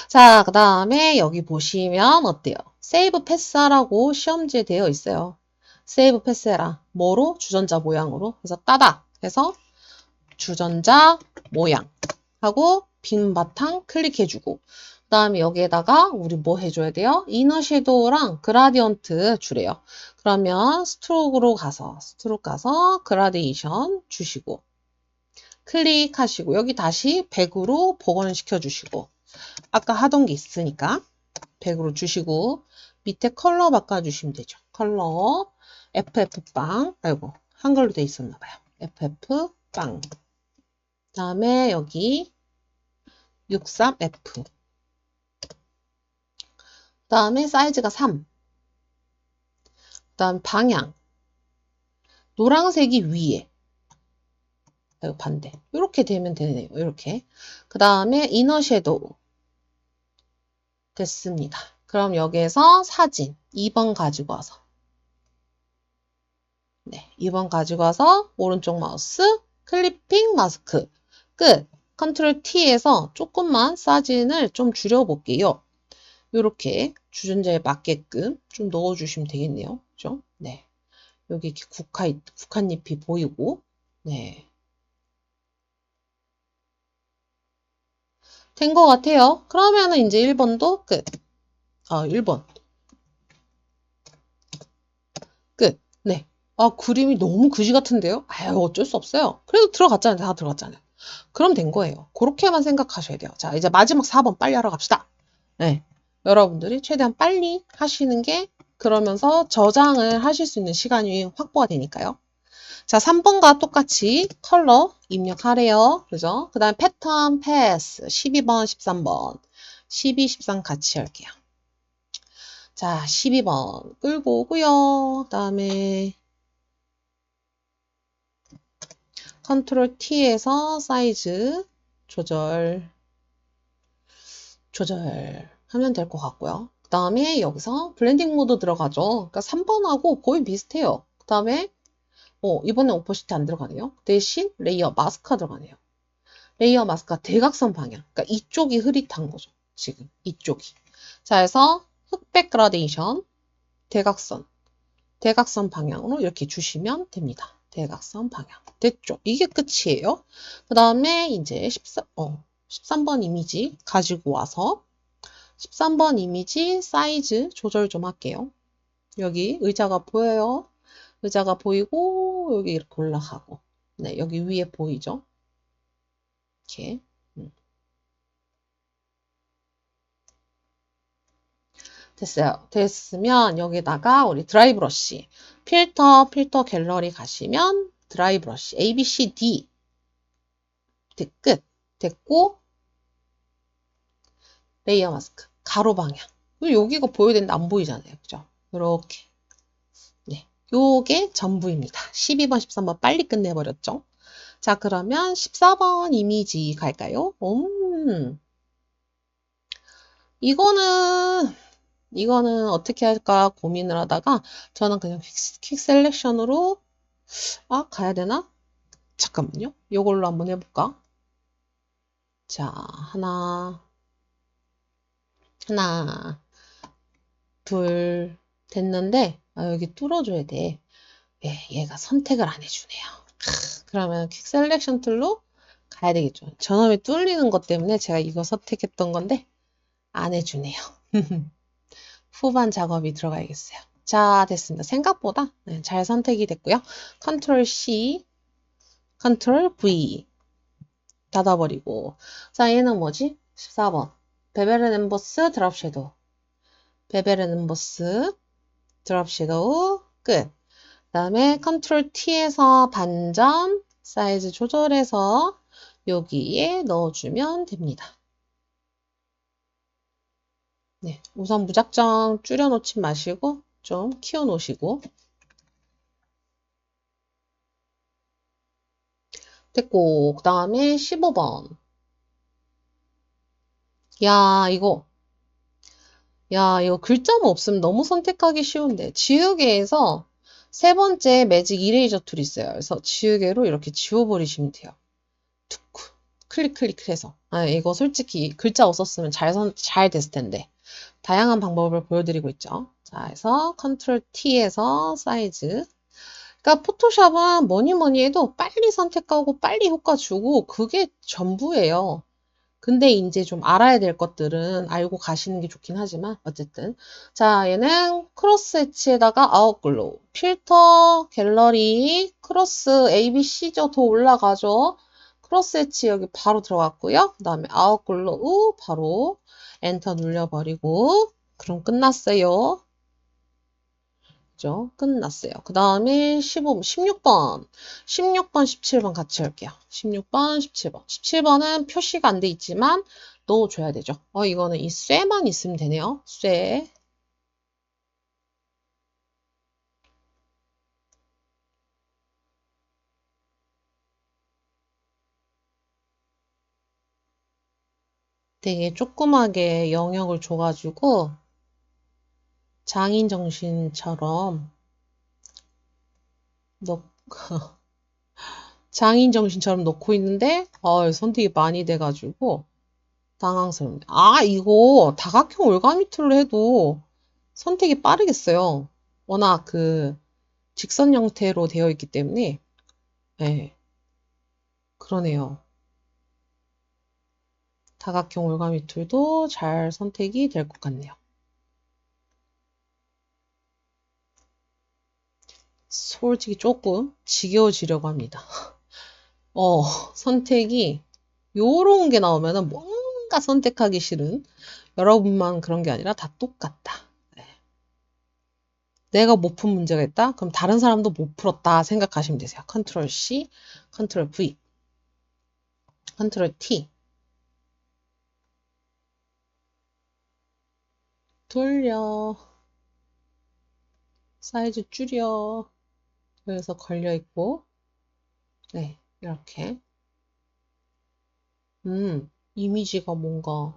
자, 그 다음에 여기 보시면 어때요? 세이브 패스하라고 시험지에 되어 있어요. 세이브 패스해라. 뭐로? 주전자 모양으로. 그래서 따닥 해서 주전자 모양 하고 빈 바탕 클릭해주고 그 다음에 여기에다가 우리 뭐 해줘야 돼요? 이너 섀도우랑 그라디언트 주래요. 그러면 스트로크로 가서 그라데이션 주시고 클릭하시고 여기 다시 100으로 복원시켜 주시고 아까 하던 게 있으니까 100으로 주시고 밑에 컬러 바꿔주시면 되죠. 컬러 FF빵 아이고 한글로 돼 있었나 봐요. FF빵 그 다음에 여기 63F 그 다음에 사이즈가 3 그 다음 방향 노란색이 위에 반대 이렇게 되면 되네요. 이렇게 그 다음에 이너 섀도우 됐습니다. 그럼 여기에서 사진 2번 가지고 와서 2번 가지고 와서 오른쪽 마우스 클리핑 마스크 끝. 컨트롤 T에서 조금만 사진을 좀 줄여볼게요. 이렇게 주전자에 맞게끔 좀 넣어주시면 되겠네요. 그죠? 네. 여기 이렇게 국화잎이 보이고, 네. 된 것 같아요. 그러면은 이제 1번도 끝. 1번. 끝. 네. 그림이 너무 그지 같은데요? 어쩔 수 없어요. 그래도 들어갔잖아요. 다 들어갔잖아요. 그럼 된 거예요. 그렇게만 생각하셔야 돼요. 자, 이제 마지막 4번 빨리 하러 갑시다. 네. 여러분들이 최대한 빨리 하시는 게 그러면서 저장을 하실 수 있는 시간이 확보가 되니까요. 자, 3번과 똑같이 컬러 입력하래요. 그죠? 그 다음에 패턴 패스 12번, 13번 12, 13 같이 할게요. 자, 12번 끌고 오고요. 그 다음에 컨트롤 T에서 사이즈 조절하면 될 것 같고요. 그 다음에 여기서 블렌딩 모드 들어가죠. 그러니까 3번하고 거의 비슷해요. 그 다음에 이번엔 오퍼시티 안 들어가네요. 대신 레이어 마스크가 들어가네요. 레이어 마스크가 대각선 방향. 그러니까 이쪽이 흐릿한 거죠. 지금 이쪽이. 자, 해서 흑백 그라데이션 대각선 방향으로 이렇게 주시면 됩니다. 대각선 방향. 됐죠? 이게 끝이에요. 그 다음에 이제 13번 이미지 가지고 와서 13번 이미지 사이즈 조절 좀 할게요. 여기 의자가 보여요. 의자가 보이고 여기 이렇게 올라가고 네, 여기 위에 보이죠? 이렇게 됐어요. 됐으면 여기다가 우리 드라이 브러쉬 필터 갤러리 가시면 드라이 브러쉬 A, B, C, D 끝. 됐고 레이어 마스크 가로 방향 여기가 보여야 되는데 안 보이잖아요. 그죠? 이렇게 네, 요게 전부입니다. 12번, 13번 빨리 끝내버렸죠? 자, 그러면 14번 이미지 갈까요? 이거는 어떻게 할까 고민을 하다가 저는 그냥 퀵 셀렉션으로 가야 되나? 잠깐만요. 이걸로 한번 해볼까? 자, 하나, 둘 됐는데 여기 뚫어줘야 돼. 얘가 선택을 안 해주네요. 그러면 퀵 셀렉션 툴로 가야 되겠죠. 저놈이 뚫리는 것 때문에 제가 이거 선택했던 건데 안 해주네요. 후반 작업이 들어가야겠어요. 자, 됐습니다. 생각보다 네, 잘 선택이 됐고요. 컨트롤 C, 컨트롤 V 닫아버리고. 자, 얘는 뭐지? 14번. 베벨 엠보스 드랍 섀도우. 베벨 엠보스 드랍 섀도우 끝. 그 다음에 컨트롤 T에서 반점 사이즈 조절해서 여기에 넣어주면 됩니다. 네, 우선 무작정 줄여놓지 마시고 좀 키워놓으시고. 됐고, 그 다음에 15번. 야, 이거 글자만 없으면 너무 선택하기 쉬운데. 지우개에서 세 번째 매직 이레이저 툴이 있어요. 그래서 지우개로 이렇게 지워버리시면 돼요. 툭, 클릭해서. 아, 이거 솔직히 글자 없었으면 잘 됐을 텐데. 다양한 방법을 보여드리고 있죠. 자, 그래서 컨트롤 T에서 사이즈. 그러니까 포토샵은 뭐니 해도 빨리 선택하고 빨리 효과 주고 그게 전부예요. 근데 이제 좀 알아야 될 것들은 알고 가시는 게 좋긴 하지만 어쨌든 자 얘는 크로스 엣지에다가 아웃글로우 필터 갤러리 크로스 ABC죠. 더 올라가죠. 크로스 엣지 여기 바로 들어갔고요. 그 다음에 아웃글로우 바로 엔터 눌려버리고 그럼 끝났어요. 그죠? 끝났어요. 그 다음에 16번. 17번 같이 할게요. 16번, 17번. 17번은 표시가 안 돼 있지만 넣어줘야 되죠. 이거는 이 쇠만 있으면 되네요. 쇠. 되게 조그맣게 영역을 줘가지고 장인 정신처럼 넣, 장인 정신처럼 넣고 있는데 선택이 많이 돼가지고 당황스럽네. 아, 이거 다각형 올가미 툴로 해도 선택이 빠르겠어요. 워낙 그 직선 형태로 되어 있기 때문에 네, 그러네요. 다각형 올가미 툴도 잘 선택이 될 것 같네요. 솔직히 조금 지겨워지려고 합니다. 선택이 요런 게 나오면은 뭔가 선택하기 싫은 여러분만 그런 게 아니라 다 똑같다. 네. 내가 못 푼 문제가 있다? 그럼 다른 사람도 못 풀었다 생각하시면 되세요. 컨트롤 C, 컨트롤 V, 컨트롤 T. 돌려. 사이즈 줄여. 그래서 걸려있고, 네, 이렇게. 이미지가 뭔가,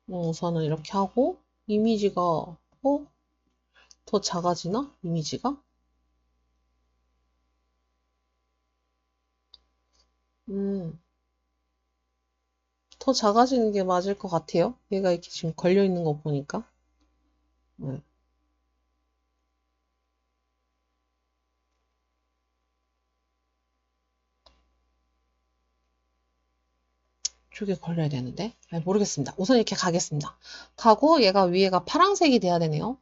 우선은 이렇게 하고, 이미지가, 더 작아지나? 이미지가? 더 작아지는 게 맞을 것 같아요. 얘가 이렇게 지금 걸려있는 거 보니까. 네. 쪽에 걸려야 되는데. 모르겠습니다. 우선 이렇게 가겠습니다. 가고 얘가 위에가 파란색이 돼야 되네요.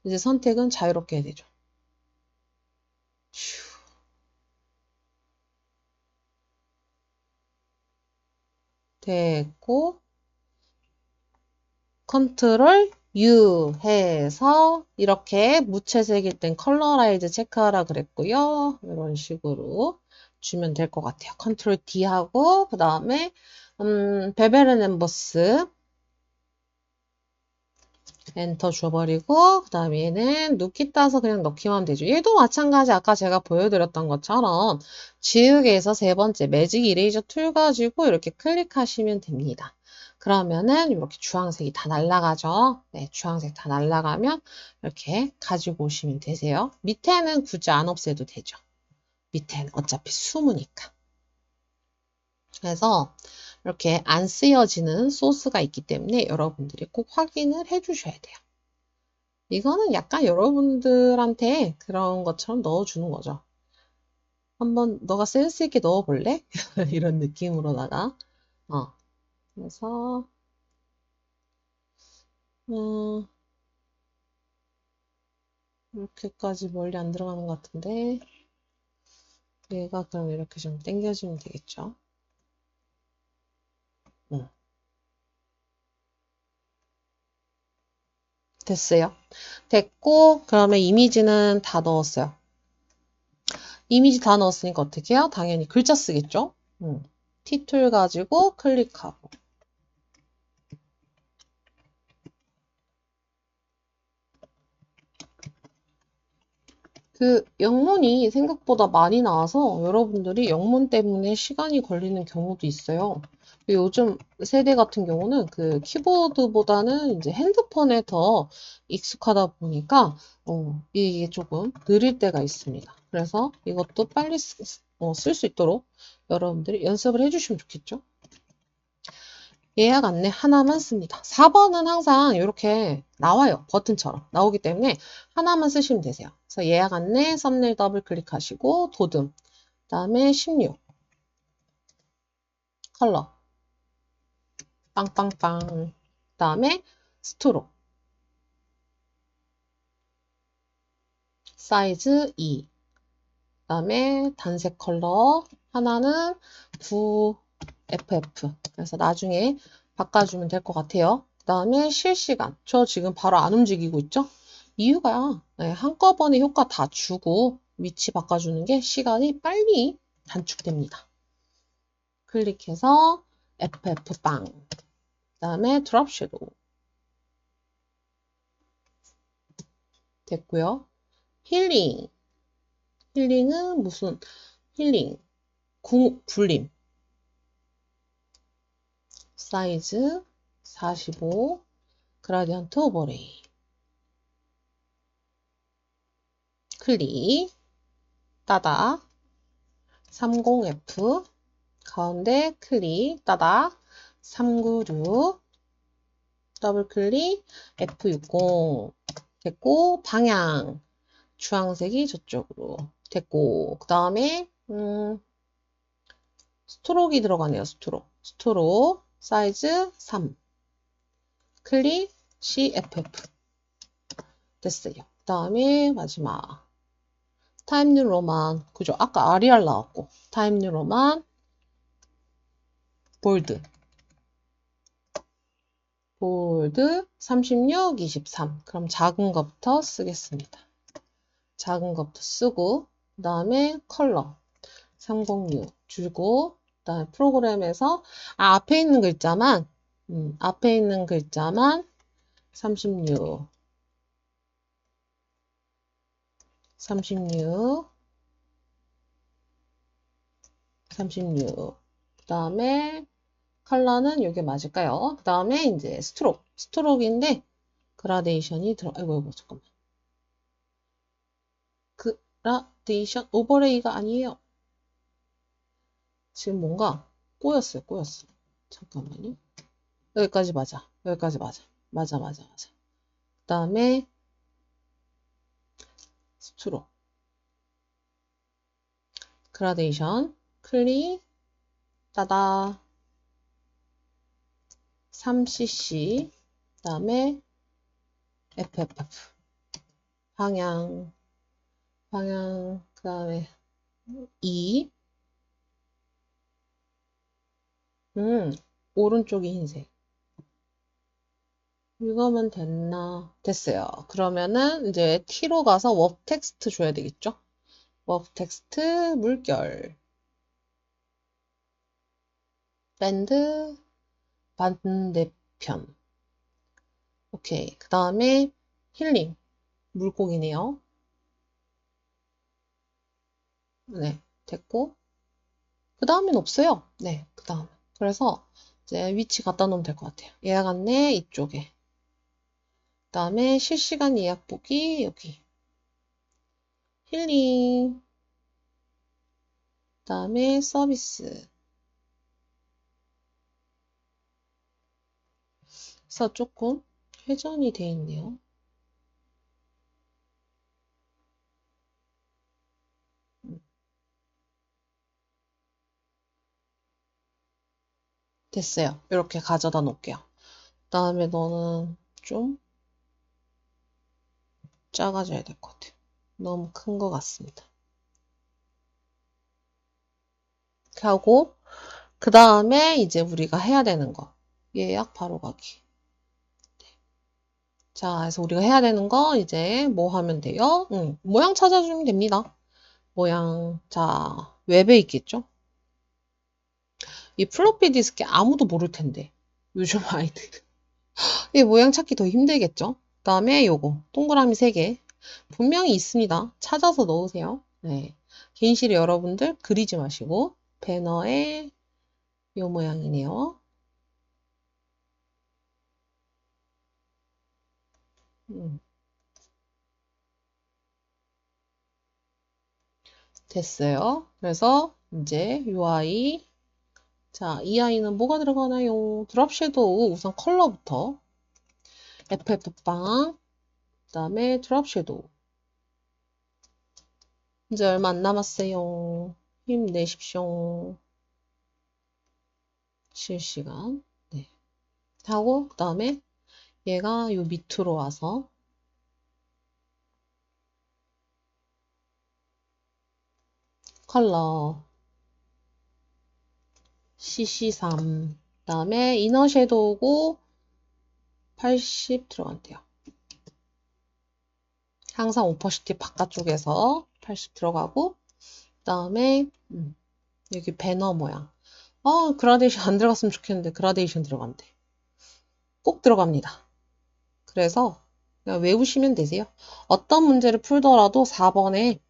이제 선택은 자유롭게 해야 되죠. 됐고 컨트롤 U 해서 이렇게 무채색일 땐 컬러라이즈 체크하라 그랬고요. 이런 식으로 주면 될 것 같아요. 컨트롤 D 하고 그 다음에 베벨 엠버스 엔터 줘버리고 그 다음에 얘는 눕기 따서 그냥 넣기만 하면 되죠. 얘도 마찬가지 아까 제가 보여드렸던 것처럼 지우개에서 세 번째 매직 이레이저 툴 가지고 이렇게 클릭하시면 됩니다. 그러면은 이렇게 주황색이 다 날아가죠. 네, 주황색 다 날아가면 이렇게 가지고 오시면 되세요. 밑에는 굳이 안 없애도 되죠. 밑에는 어차피 숨으니까. 그래서 이렇게 안 쓰여지는 소스가 있기 때문에 여러분들이 꼭 확인을 해 주셔야 돼요. 이거는 약간 여러분들한테 그런 것처럼 넣어주는 거죠. 한번 너가 센스 있게 넣어볼래? 이런 느낌으로다가 그래서 이렇게까지 멀리 안 들어가는 것 같은데 얘가 그럼 이렇게 좀 당겨주면 되겠죠. 됐어요. 됐고 그러면 이미지는 다 넣었어요. 이미지 다 넣었으니까 어떻게 해요? 당연히 글자 쓰겠죠? T툴 가지고 클릭하고 그 영문이 생각보다 많이 나와서 여러분들이 영문 때문에 시간이 걸리는 경우도 있어요. 요즘 세대 같은 경우는 그 키보드보다는 이제 핸드폰에 더 익숙하다 보니까 이게 조금 느릴 때가 있습니다. 그래서 이것도 빨리 쓸 수 있도록 여러분들이 연습을 해주시면 좋겠죠. 예약 안내 하나만 씁니다. 4번은 항상 이렇게 나와요. 버튼처럼 나오기 때문에 하나만 쓰시면 되세요. 그래서 예약 안내 썸네일 더블 클릭하시고 도듬 그 다음에 16 컬러 빵빵빵 그 다음에 스트로 사이즈 2 그 다음에 단색 컬러 하나는 9FF 그래서 나중에 바꿔주면 될 것 같아요. 그 다음에 실시간 저 지금 바로 안 움직이고 있죠? 이유가 한꺼번에 효과 다 주고 위치 바꿔주는 게 시간이 빨리 단축됩니다. 클릭해서 FF빵 그 다음에 드롭 섀도우 됐고요. 힐링 힐링은 무슨 힐링 굴림 사이즈 45 그라디언트 오버레이 클릭 따다 30F 가운데 클릭 따다 396 더블 클릭 F60 됐고 방향 주황색이 저쪽으로 됐고 그 다음에 스트로크가 들어가네요. 스트로크 사이즈 3 클릭 CFF 됐어요. 그 다음에 마지막 타임 뉴 로만 그죠? 아까 아리알 나왔고 타임 뉴 로만 볼드 36, 23 그럼 작은 것부터 쓰겠습니다. 작은 것부터 쓰고 그 다음에 컬러 306 줄고 그 다음에 프로그램에서 앞에 있는 글자만 36 그 다음에 컬러는 이게 맞을까요? 그 다음에 이제 스트로크인데 그라데이션이 아이고 잠깐만 그라데이션 오버레이가 아니에요. 지금 뭔가 꼬였어요. 잠깐만요. 여기까지 맞아. 맞아. 그 다음에 스트로크 그라데이션 클릭 따다 3cc 그 다음에 FFF 방향 그 다음에 2 오른쪽이 흰색 이거면 됐나? 됐어요. 그러면은 이제 T로 가서 워프 텍스트 줘야 되겠죠? 워프 텍스트 물결 밴드 반대편 오케이. 그 다음에 힐링 물고기네요. 네, 됐고 그 다음엔 없어요. 네, 그 다음 그래서 이제 위치 갖다 놓으면 될 것 같아요. 예약 안내 이쪽에 그 다음에 실시간 예약 보기 여기 힐링 그 다음에 서비스 그래서 조금 회전이 돼 있네요. 됐어요. 이렇게 가져다 놓을게요. 그 다음에 너는 좀 작아져야 될 것 같아요. 너무 큰 것 같습니다. 이렇게 하고 그 다음에 이제 우리가 해야 되는 거 예약 바로 가기. 자, 그래서 우리가 해야 되는 거 이제 뭐 하면 돼요? 모양 찾아주면 됩니다. 모양. 자, 웹에 있겠죠? 이 플로피 디스크 아무도 모를 텐데. 요즘 아이들. 이 모양 찾기 더 힘들겠죠? 그 다음에 요거. 동그라미 3개. 분명히 있습니다. 찾아서 넣으세요. 네. 긴 실에 여러분들 그리지 마시고. 배너에 요 모양이네요. 됐어요. 그래서 이제 요 아이. 자, 이 아이는 뭐가 들어가나요? 드랍 섀도우 우선 컬러부터 FF빵 그 다음에 드랍 섀도우 이제 얼마 안 남았어요. 힘내십시오. 실시간 네. 하고 그 다음에 얘가 요 밑으로 와서 컬러 CC3 그 다음에 이너 섀도우고 80 들어간대요. 항상 오퍼시티 바깥쪽에서 80 들어가고 그 다음에 여기 배너 모양 그라데이션 안 들어갔으면 좋겠는데 그라데이션 들어간대. 꼭 들어갑니다. 그래서 그냥 외우시면 되세요. 어떤 문제를 풀더라도 4번에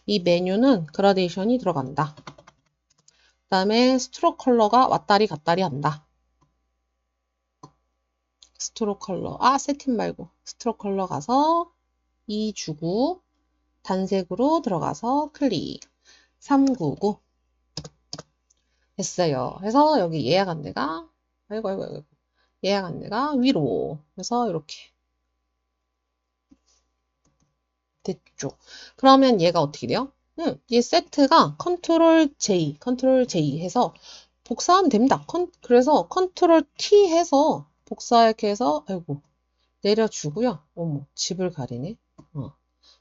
이 메뉴는 그라데이션이 들어간다. 그 다음에 스트로크 컬러가 왔다리 갔다리 한다. 스트로크 컬러 세팅 말고 스트로크 컬러 가서 2 주고 단색으로 들어가서 클릭 399 됐어요. 그래서 여기 예약 안내가 아이고 예약 안내가 위로 그래서 이렇게 됐죠. 그러면 얘가 어떻게 돼요? 이 세트가 컨트롤 J 해서 복사하면 됩니다. 그래서 컨트롤 T 해서 복사 이렇게 해서 아이고 내려주고요. 어머 집을 가리네.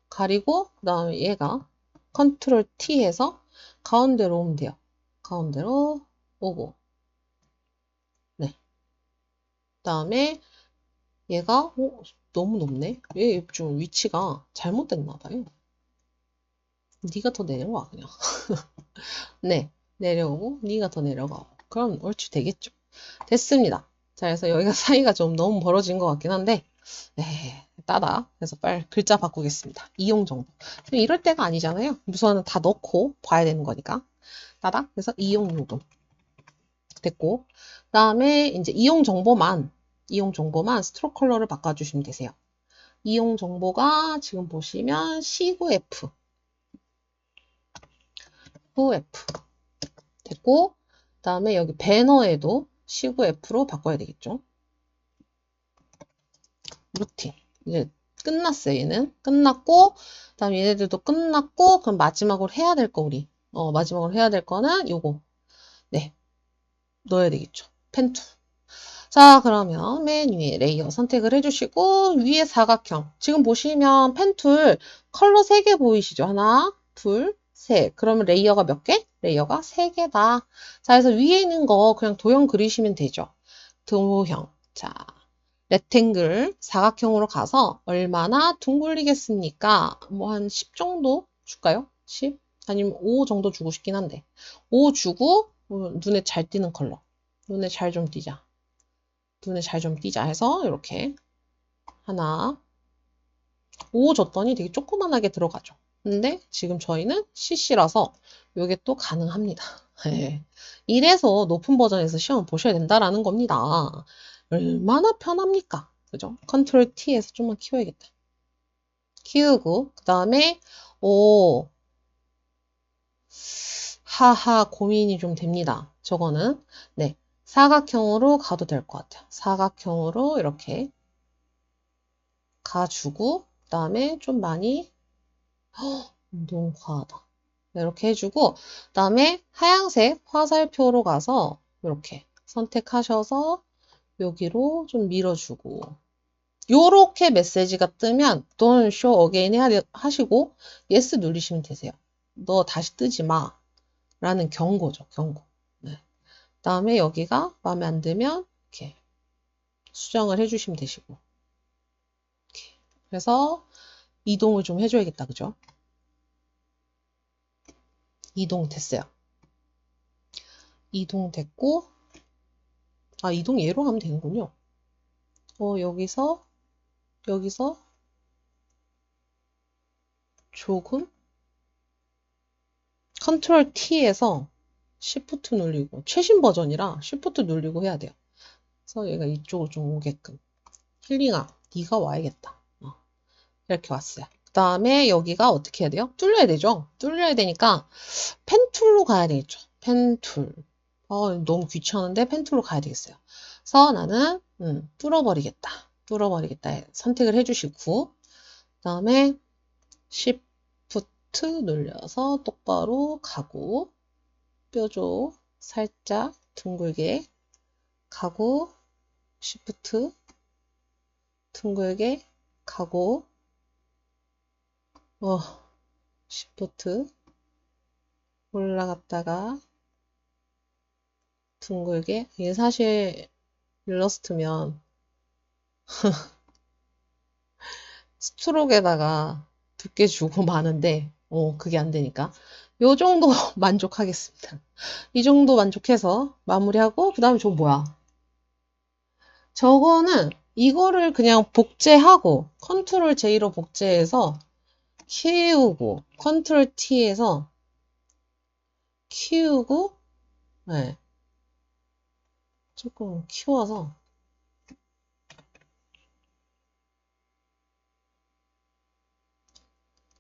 가리고 그 다음에 얘가 컨트롤 T 해서 가운데로 오면 돼요. 가운데로 오고 네. 그 다음에 얘가 너무 높네. 얘 좀 위치가 잘못됐나 봐요. 네가 더 내려와 그냥. 네, 내려오고 네가 더 내려가. 그럼 옳지 되겠죠. 됐습니다. 자, 그래서 여기가 사이가 좀 너무 벌어진 것 같긴 한데 네, 따다. 그래서 빨리 글자 바꾸겠습니다. 이용 정보. 이럴 때가 아니잖아요. 우선은 다 넣고 봐야 되는 거니까. 따다. 그래서 이용 요금 됐고 그 다음에 이제 이용 정보만 스트로크 컬러를 바꿔주시면 되세요. 이용 정보가 지금 보시면 C9F 됐고 그 다음에 여기 배너에도 C9F로 바꿔야 되겠죠. 루틴 이제 끝났어요. 얘는 끝났고 그 다음에 얘네들도 끝났고 그럼 마지막으로 해야 될 거 우리 마지막으로 해야 될 거는 요거 네 넣어야 되겠죠. 펜툴 자, 그러면 맨 위에 레이어 선택을 해주시고 위에 사각형. 지금 보시면 펜툴 컬러 3개 보이시죠? 하나, 둘, 셋. 그러면 레이어가 몇 개? 레이어가 3개다. 자, 그래서 위에 있는 거 그냥 도형 그리시면 되죠. 도형. 자, 렉탱글 사각형으로 가서 얼마나 둥글리겠습니까? 뭐 한 10 정도 줄까요? 10? 아니면 5 정도 주고 싶긴 한데 5 주고 눈에 잘 띄는 컬러. 눈에 잘 좀 띄자. 눈에 잘 좀 띄자 해서 이렇게 하나 5 줬더니 되게 조그만하게 들어가죠. 근데 지금 저희는 CC라서 이게 또 가능합니다. 이래서 높은 버전에서 시험 보셔야 된다라는 겁니다. 얼마나 편합니까? 그죠? 컨트롤 T에서 좀만 키워야겠다. 키우고 그 다음에 하하 고민이 좀 됩니다. 저거는 네 사각형으로 가도 될 것 같아요. 사각형으로 이렇게 가주고 그 다음에 좀 많이 너무 과하다. 이렇게 해주고 그 다음에 하얀색 화살표로 가서 이렇게 선택하셔서 여기로 좀 밀어주고 요렇게 메시지가 뜨면 Don't show again 하시고 Yes 누르시면 되세요. 너 다시 뜨지 마 라는 경고죠. 경고. 네. 그다음에 여기가 마음에 안 들면 이렇게 수정을 해주시면 되시고 이렇게. 그래서 이동을 좀 해줘야겠다. 그죠? 이동 됐어요. 이동 됐고 이동 얘로 하면 되는군요. 여기서 조금 컨트롤 T에서 Shift 누르고 최신 버전이라 Shift 누르고 해야 돼요. 그래서 얘가 이쪽으로 좀 오게끔 힐링아 네가 와야겠다. 이렇게 왔어요. 그 다음에 여기가 어떻게 해야 돼요? 뚫려야 되죠? 뚫려야 되니까 펜 툴로 가야 되겠죠. 펜 툴. 너무 귀찮은데 펜 툴로 가야 되겠어요. 그래서 나는 뚫어버리겠다. 뚫어버리겠다 선택을 해주시고 그 다음에 Shift 눌려서 똑바로 가고 뾰족 살짝 둥글게 가고 Shift 둥글게 가고 Shift 올라갔다가 둥글게 이게 사실 일러스트면 스트로크에다가 두께 주고 마는데 그게 안 되니까 요 정도 만족하겠습니다. 이 정도 만족해서 마무리하고 그 다음에 저거 뭐야? 저거는 이거를 그냥 복제하고 컨트롤 J로 복제해서 키우고 컨트롤 T에서 키우고 네. 조금 키워서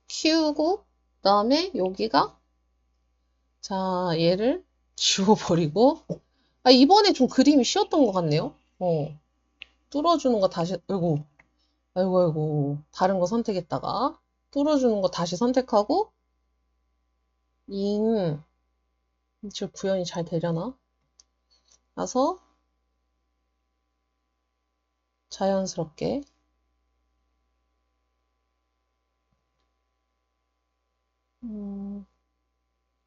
키우고 그다음에 여기가 자 얘를 지워버리고 이번에 좀 그림이 쉬웠던 것 같네요. 뚫어주는 거 다시 아이고 다른 거 선택했다가 뚫어주는 거 다시 선택하고 저 구현이 잘 되려나? 나서 자연스럽게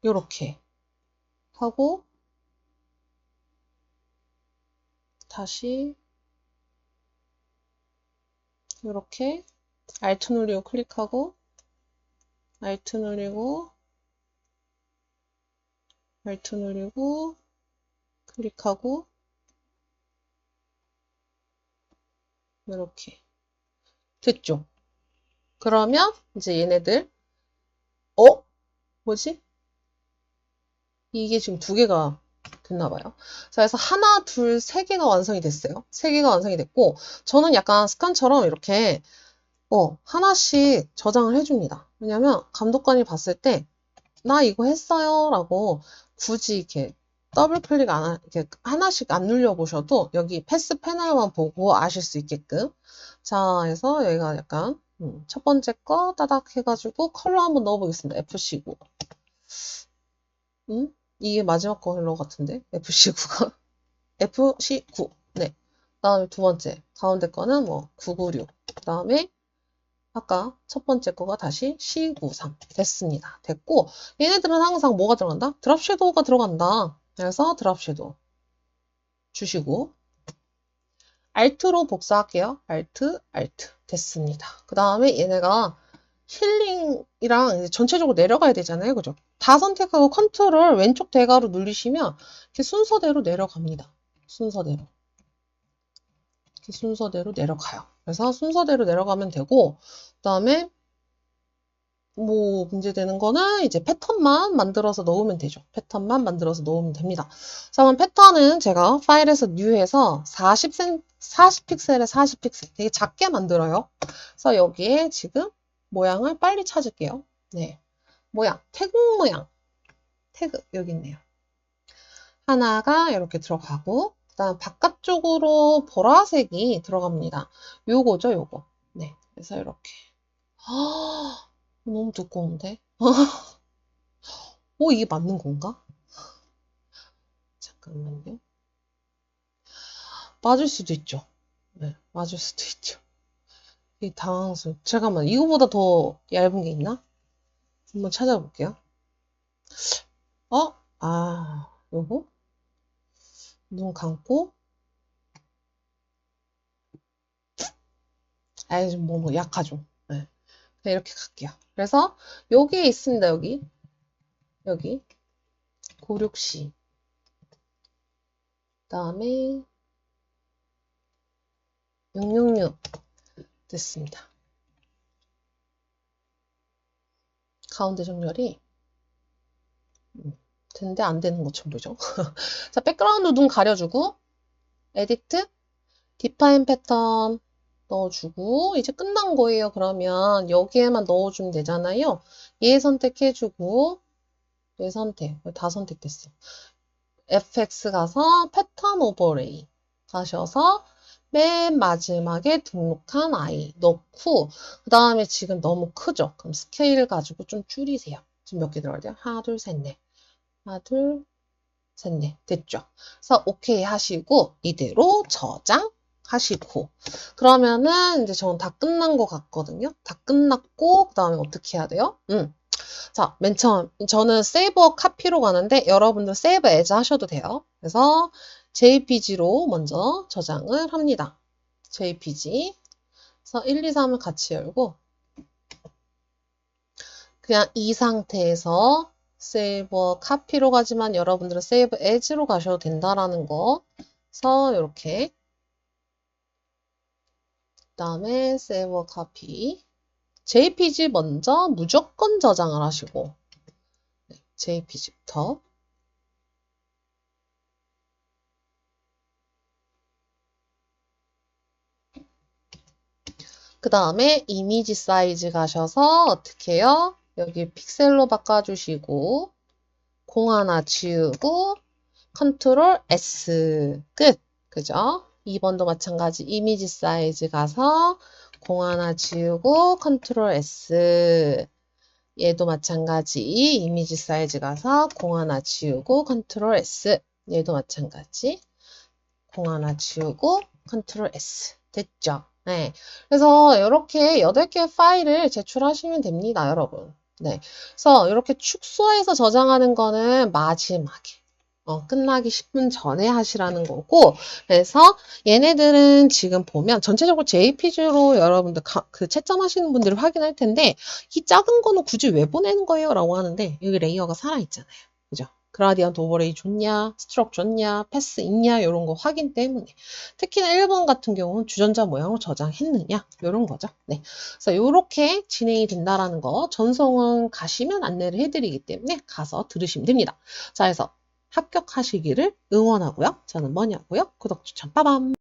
요렇게 하고 다시 요렇게 Alt 누르고 클릭하고 Alt 누르고 Alt 누르고 클릭하고 이렇게 됐죠? 그러면 이제 얘네들 뭐지? 이게 지금 두 개가 됐나봐요. 자, 그래서 하나, 둘, 세 개가 완성이 됐어요. 세 개가 완성이 됐고 저는 약간 스칸처럼 이렇게 하나씩 저장을 해줍니다. 왜냐면 감독관이 봤을 때 나 이거 했어요 라고 굳이 이렇게 더블 클릭 이렇게 하나씩 안 눌려보셔도 여기 패스 패널만 보고 아실 수 있게끔 자 그래서 여기가 약간 첫 번째 거 따닥 해가지고 컬러 한번 넣어보겠습니다. FC9 이게 마지막 컬러 같은데 FC9가 FC9 네. 그 다음에 두 번째 가운데 거는 뭐 996 그 다음에 아까 첫 번째 거가 다시 C93 됐습니다. 됐고 얘네들은 항상 뭐가 들어간다? 드랍 섀도우가 들어간다. 그래서 드랍 섀도우 주시고 Alt로 복사할게요. Alt 됐습니다. 그 다음에 얘네가 힐링이랑 이제 전체적으로 내려가야 되잖아요. 그죠? 다 선택하고 컨트롤 왼쪽 대괄호 누르시면 이렇게 순서대로 내려갑니다. 순서대로. 이렇게 순서대로 내려가요. 그래서 순서대로 내려가면 되고 그 다음에 뭐 문제되는 거는 이제 패턴만 만들어서 넣으면 되죠. 패턴만 만들어서 넣으면 됩니다. 자, 그럼 패턴은 제가 파일에서 뉴해서 40픽셀에 40픽셀 되게 작게 만들어요. 그래서 여기에 지금 모양을 빨리 찾을게요. 네, 모양, 태국 모양. 태그 여기 있네요. 하나가 이렇게 들어가고 그다음 바깥쪽으로 보라색이 들어갑니다. 요거죠, 요거. 네, 그래서 이렇게. 너무 두꺼운데? 이게 맞는 건가? 잠깐만요. 맞을 수도 있죠. 네, 맞을 수도 있죠. 이 잠깐만, 이거보다 더 얇은 게 있나? 한번 찾아볼게요. 요거? 눈 감고, 좀 뭐 약하죠. 네. 그냥 이렇게 갈게요. 그래서, 여기에 있습니다, 여기. 964. 그 다음에, 666. 됐습니다. 가운데 정렬이, 되는데 안 되는 것처럼 보이죠? 자, 백그라운드 눈 가려주고, 에디트, 디파인 패턴 넣어주고, 이제 끝난 거예요. 그러면 여기에만 넣어주면 되잖아요. 얘 선택해주고, 얘 선택, 다 선택됐어. FX 가서 패턴 오버레이 가셔서 맨 마지막에 등록한 아이 넣고, 그 다음에 지금 너무 크죠? 그럼 스케일 가지고 좀 줄이세요. 지금 몇 개 들어가야 돼요? 하나, 둘, 셋, 넷. 하나, 둘, 셋, 넷. 됐죠? 그래서 오케이 하시고, 이대로 저장하시고. 그러면은 이제 저는 다 끝난 것 같거든요. 다 끝났고, 그 다음에 어떻게 해야 돼요? 자, 맨 처음 저는 세이브 카피로 가는데 여러분들 세이브 에즈 하셔도 돼요. 그래서 JPG로 먼저 저장을 합니다. JPG. 그래서 1, 2, 3을 같이 열고 그냥 이 상태에서 세이브 카피로 가지만 여러분들은 세이브 에즈로 가셔도 된다라는 거. 그래서 이렇게 그다음에 세이브 카피. JPG 먼저 무조건 저장을 하시고 JPG부터 그 다음에 이미지 사이즈 가셔서 어떻게 해요? 여기 픽셀로 바꿔주시고 공 하나 지우고 컨트롤 S 끝. 그죠? 2번도 마찬가지 이미지 사이즈 가서 공 하나 지우고 컨트롤 S 얘도 마찬가지 이미지 사이즈 가서 공 하나 지우고 컨트롤 S 얘도 마찬가지 공 하나 지우고 컨트롤 S 됐죠? 네. 그래서 이렇게 8개의 파일을 제출하시면 됩니다, 여러분. 네. 그래서 이렇게 축소해서 저장하는 거는 마지막에 끝나기 10분 전에 하시라는 거고, 그래서 얘네들은 지금 보면 전체적으로 JPG로 여러분들 그 채점하시는 분들이 확인할 텐데, 이 작은 거는 굳이 왜 보내는 거예요? 라고 하는데, 여기 레이어가 살아있잖아요. 그죠? 그라디언트 오버레이 좋냐, 스트로크 좋냐, 패스 있냐, 이런 거 확인 때문에. 특히나 1번 같은 경우는 주전자 모양으로 저장했느냐, 이런 거죠. 네. 그래서 이렇게 진행이 된다라는 거, 전송은 가시면 안내를 해드리기 때문에 가서 들으시면 됩니다. 자, 그래서 합격하시기를 응원하고요. 저는 뭐냐고요? 구독, 추천, 빠밤!